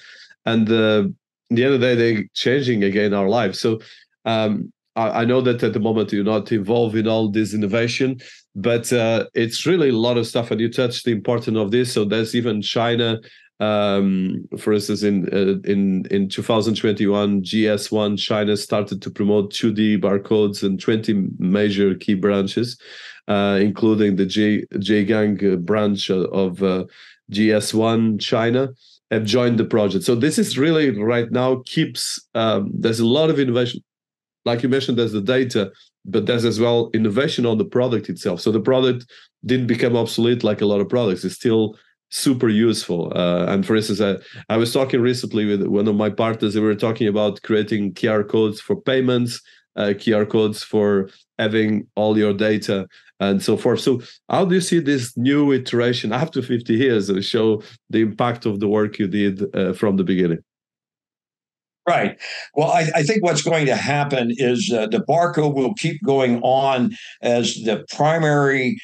And the end of the day, they're changing again our lives. So I know that at the moment you're not involved in all this innovation, but it's really a lot of stuff. And you touched the importance of this. So there's even China, for instance, in 2021, GS1 China started to promote 2D barcodes and 20 major key branches, including the Zhejiang branch of GS1 China, have joined the project. So this is really right now there's a lot of innovation. Like you mentioned, there's the data, but there's as well innovation on the product itself. So the product didn't become obsolete like a lot of products. It's still super useful. And for instance, I was talking recently with one of my partners, and we were talking about creating QR codes for payments, QR codes for having all your data and so forth. So how do you see this new iteration after 50 years and show the impact of the work you did from the beginning? Right. Well, I think what's going to happen is the barcode will keep going on as the primary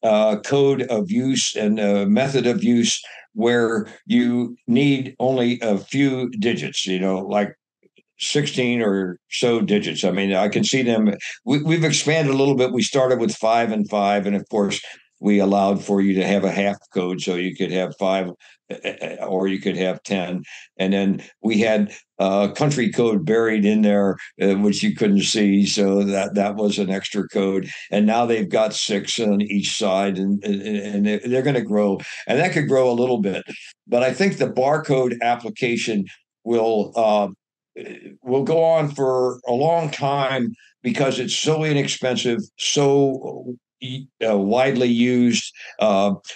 code of use and method of use, where you need only a few digits, like 16 or so digits. I mean, I can see them. We've expanded a little bit. We started with 5 and 5. And of course, we allowed for you to have a half code. So you could have 5 or you could have 10. And then we had country code buried in there, which you couldn't see. So that was an extra code. And now they've got 6 on each side, and they're going to grow. And that could grow a little bit. But I think the barcode application will go on for a long time because it's so inexpensive, so widely used.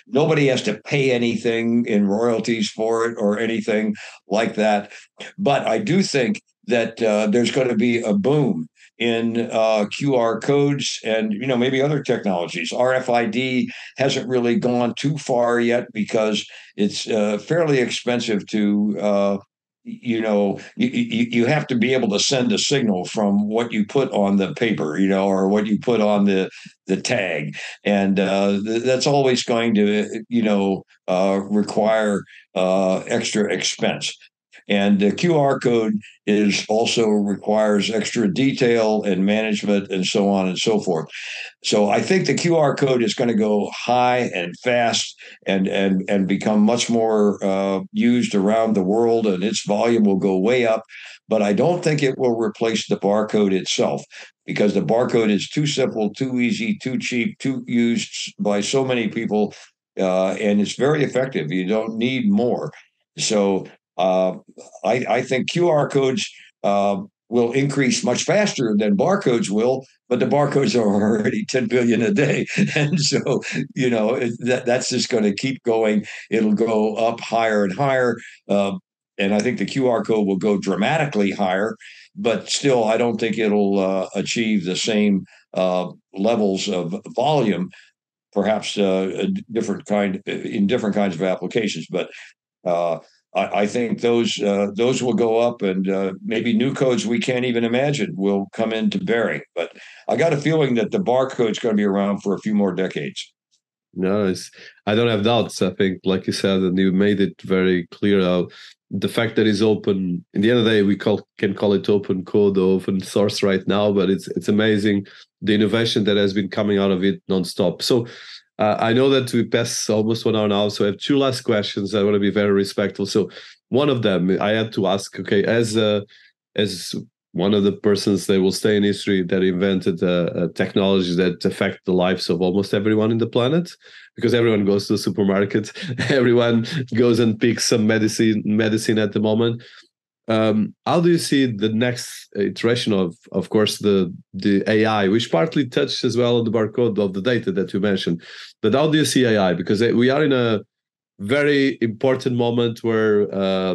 Nobody has to pay anything in royalties for it or anything like that. But I do think that there's going to be a boom in QR codes and maybe other technologies. RFID hasn't really gone too far yet because it's fairly expensive to you have to be able to send a signal from what you put on the paper, or what you put on the tag, and that's always going to require extra expense. And the QR code also requires extra detail and management and so on and so forth. So I think the QR code is going to go high and fast and become much more used around the world, and its volume will go way up. But I don't think it will replace the barcode itself, because the barcode is too simple, too easy, too cheap, too used by so many people, and it's very effective. You don't need more. So I think QR codes will increase much faster than barcodes will, but the barcodes are already 10 billion a day. And so, that's just going to keep going. It'll go up higher and higher. And I think the QR code will go dramatically higher. but still, I don't think it'll achieve the same levels of volume. Perhaps a different kind in different kinds of applications, but uh, I think those will go up, and maybe new codes we can't even imagine will come into bearing. But I got a feeling that the barcode's going to be around for a few more decades. No, I don't have doubts. I think, like you said, and you made it very clear how the fact that it's open. In the end of the day, we can call it open code or open source right now, but it's amazing the innovation that has been coming out of it nonstop. So I know that we pass almost 1 hour now, so I have two last questions. I want to be very respectful. So one of them, I had to ask, okay, as one of the persons that will stay in history that invented technologies that affect the lives of almost everyone in the planet, because everyone goes to the supermarket, everyone goes and picks some medicine at the moment. How do you see the next iteration of course, the AI, which partly touched as well on the barcode of the data that you mentioned, but how do you see AI? Because we are in a very important moment where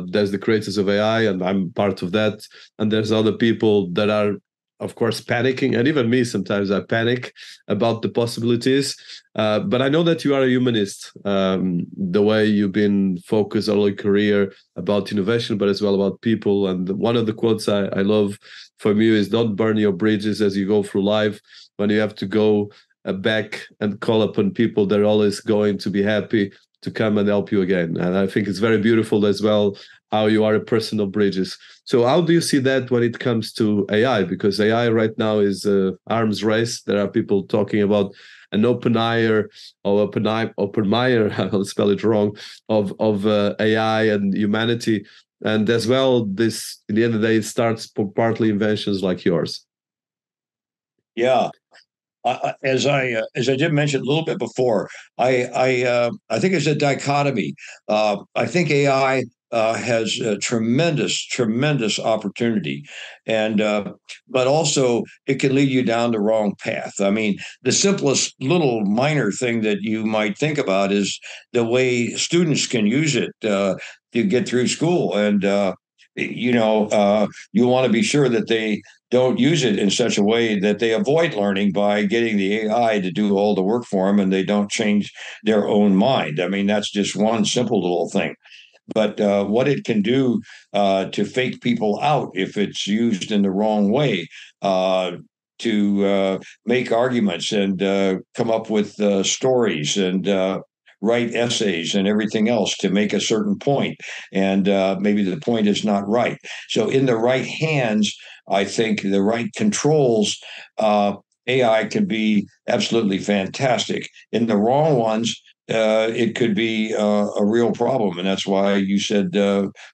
there's the creators of AI, and I'm part of that, and there's other people that are, of course, panicking, and even me sometimes I panic about the possibilities. But I know that you are a humanist, the way you've been focused all your career about innovation, but as well about people. And one of the quotes I love from you is, "Don't burn your bridges as you go through life. When you have to go back and call upon people, they're always going to be happy to come and help you again." And I think it's very beautiful as well how you are a person of bridges. So how do you see that when it comes to AI? Because AI right now is arms race. There are people talking about an open-ear or open-meyer, I'll spell it wrong, of AI and humanity. And as well, this, in the end of the day, it starts partly inventions like yours. Yeah, as I did mention a little bit before, I think it's a dichotomy. I think AI has a tremendous opportunity, and but also it can lead you down the wrong path. I mean, the simplest little minor thing that you might think about is the way students can use it to get through school, and you want to be sure that they don't use it in such a way that they avoid learning by getting the AI to do all the work for them, and they don't change their own mind. I mean, that's just one simple little thing. But what it can do to fake people out if it's used in the wrong way, to make arguments and come up with stories and write essays and everything else to make a certain point, and maybe the point is not right. So, in the right hands, I think the right controls, AI can be absolutely fantastic. In the wrong ones, it could be a real problem, and that's why you said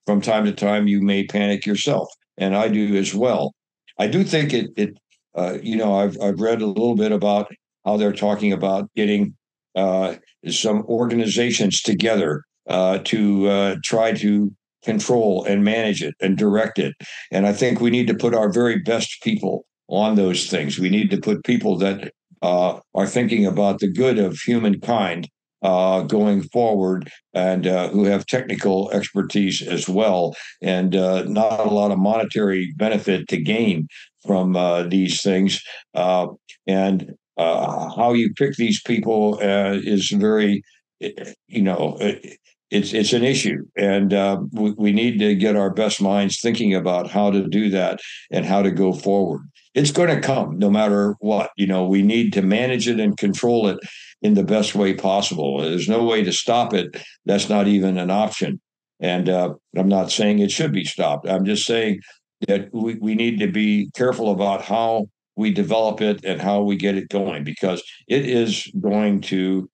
from time to time you may panic yourself, and I do as well. I do think I've read a little bit about how they're talking about getting some organizations together to try to control and manage it and direct it. And I think we need to put our very best people on those things. We need to put people that are thinking about the good of humankind going forward, and who have technical expertise as well, and not a lot of monetary benefit to gain from these things. And how you pick these people is very, it's an issue, and we need to get our best minds thinking about how to do that and how to go forward. It's going to come no matter what. We need to manage it and control it in the best way possible. There's no way to stop it. That's not even an option. And I'm not saying it should be stopped. I'm just saying that we need to be careful about how we develop it and how we get it going, because it is going to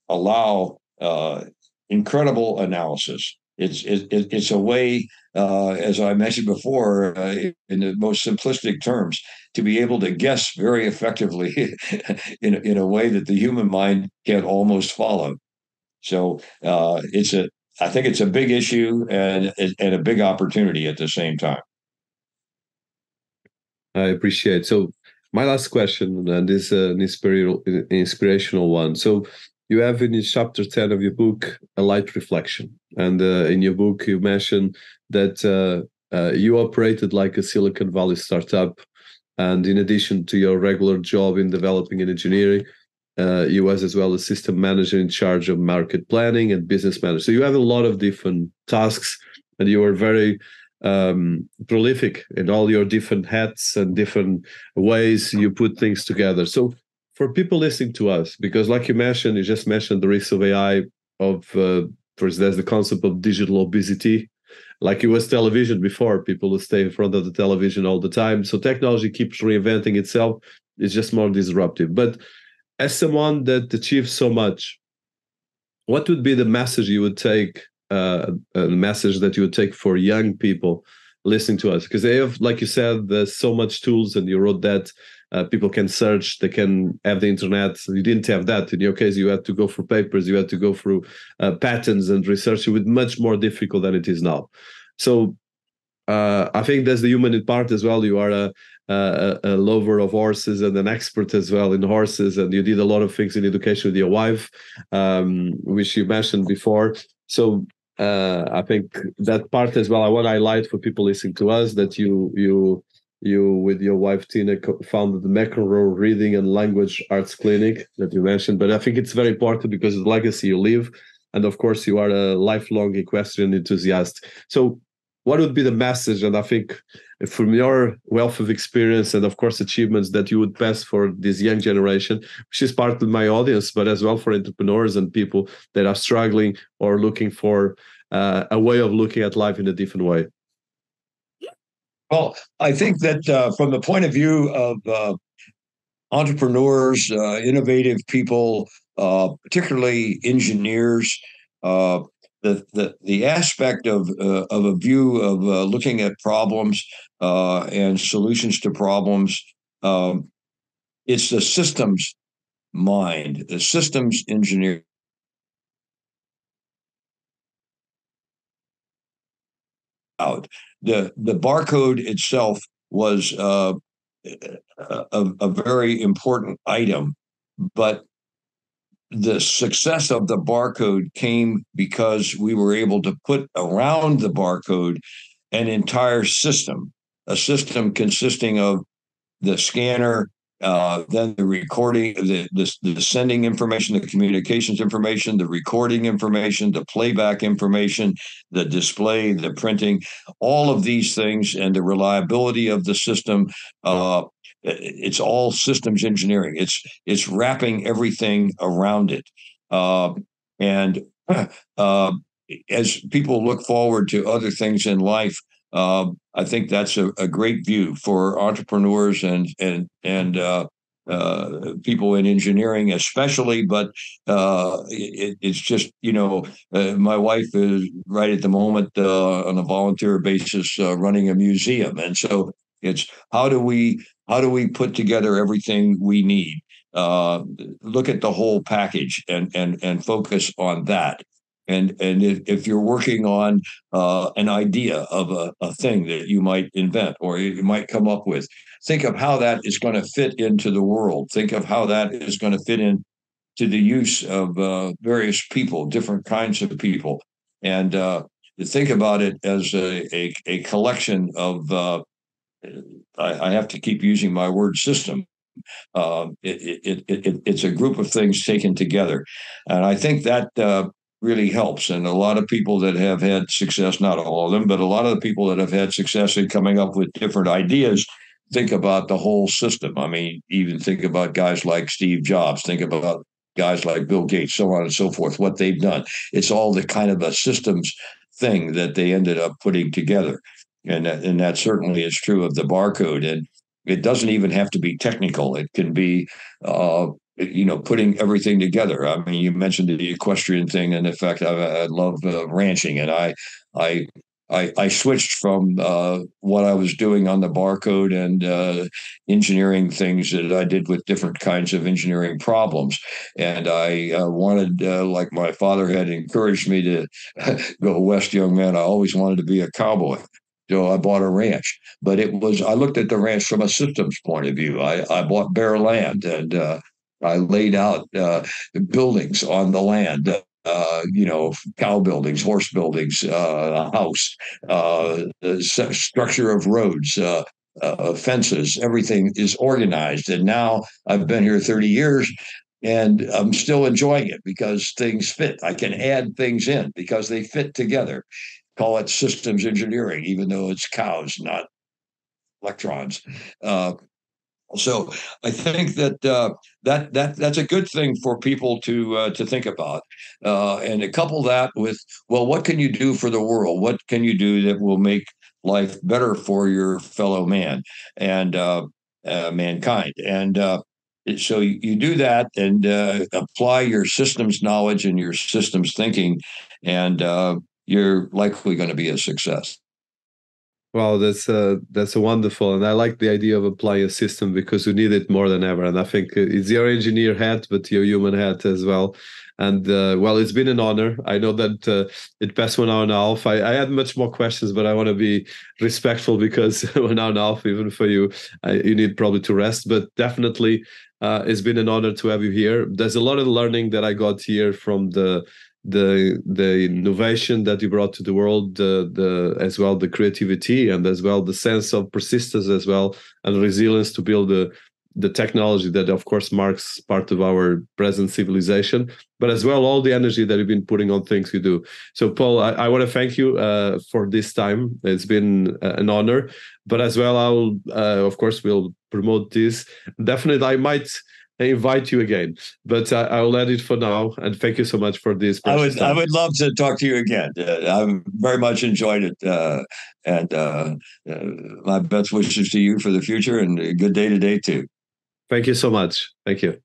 allow incredible analysis. It's a way, as I mentioned before, in the most simplistic terms, to be able to guess very effectively in a way that the human mind can almost follow. So I think it's a big issue and a big opportunity at the same time. I appreciate. So my last question, and this is an inspirational one. So you have in chapter 10 of your book a light reflection, and in your book you mentioned that You operated like a Silicon Valley startup, and in addition to your regular job in developing and engineering, you was as well a system manager in charge of market planning and business manager. So you had a lot of different tasks, and you were very prolific in all your different hats and different ways you put things together. So for people listening to us, because like you just mentioned the risks of AI, first there's the concept of digital obesity. Like it was television before, people would stay in front of the television all the time. So technology keeps reinventing itself. It's just more disruptive. But as someone that achieves so much, what would be the message you would take, a message that you would take for young people listening to us? Because they have, like you said, there's so much tools, and you wrote that people can search, they can have the internet. You didn't have that. In your case, you had to go for papers, you had to go through patents and research. It was much more difficult than it is now. So I think that's the human part as well. You are a lover of horses and an expert as well in horses, and you did a lot of things in education with your wife, which you mentioned before. So I think that part as well, I want to highlight for people listening to us that you with your wife Tina founded the McEnroe Reading and Language Arts Clinic that you mentioned. But I think it's very important because of the legacy you leave, and of course you are a lifelong equestrian enthusiast. So what would be the message, and I think from your wealth of experience and of course achievements, that you would pass for this young generation, which is part of my audience, but as well for entrepreneurs and people that are struggling or looking for a way of looking at life in a different way? Well, I think that from the point of view of entrepreneurs, innovative people, particularly engineers, the aspect of a view of looking at problems and solutions to problems, it's the systems mind, the systems engineer. Out the barcode itself was a very important item, but the success of the barcode came because we were able to put around the barcode an entire system, a system consisting of the scanner, then the recording, the sending information, the communications information, the recording information, the playback information, the display, the printing, all of these things, and the reliability of the system. It's all systems engineering. It's wrapping everything around it, and as people look forward to other things in life, I think that's a great view for entrepreneurs and people in engineering, especially. But it's just my wife is right at the moment on a volunteer basis running a museum, and so it's how do we put together everything we need, look at the whole package and focus on that. And if you're working on an idea of a thing that you might invent or you might come up with, think of how that is going to fit into the world. Think of how that is going to fit in to the use of various people, different kinds of people. And think about it as a collection of, I have to keep using my word system. It's a group of things taken together. And I think that really helps. And a lot of people that have had success, not all of them, but a lot of the people that have had success in coming up with different ideas think about the whole system. I mean, even think about guys like Steve Jobs, think about guys like Bill Gates, so on and so forth, what they've done. It's all the kind of a systems thing that they ended up putting together. And that certainly is true of the barcode. And it doesn't even have to be technical. It can be putting everything together. I mean, you mentioned the equestrian thing, and in fact, I love ranching, and I switched from what I was doing on the barcode and engineering things that I did with different kinds of engineering problems, and I wanted, like my father had encouraged me to go west, young man. I always wanted to be a cowboy. So I bought a ranch, but I looked at the ranch from a systems point of view. I bought bare land and I laid out buildings on the land. cow buildings, horse buildings, a house, the structure of roads, fences, everything is organized. And now I've been here 30 years and I'm still enjoying it because things fit. I can add things in because they fit together. Call it systems engineering, even though it's cows, not electrons. So I think that's a good thing for people to think about, and to couple that with, well, what can you do for the world? What can you do that will make life better for your fellow man and mankind? And so you do that and apply your systems knowledge and your systems thinking, and you're likely going to be a success. Wow, that's a wonderful, and I like the idea of applying a system because we need it more than ever. And I think it's your engineer hat, but your human hat as well. And well, it's been an honor. I know that it passed 1 hour and a half. I had much more questions, but I want to be respectful because 1 hour and a half, even for you, you need probably to rest. But definitely, it's been an honor to have you here. There's a lot of learning that I got here from the innovation that you brought to the world, the as well the creativity, and as well the sense of persistence as well, and resilience to build the technology that of course marks part of our present civilization, but as well all the energy that you've been putting on things you do. So Paul, I want to thank you for this time. It's been an honor, but as well I'll of course will promote this. Definitely I might invite you again, but I'll let it for now. And thank you so much for this. I would love to talk to you again. I've very much enjoyed it, and my best wishes to you for the future, and a good day today too. Thank you so much. Thank you.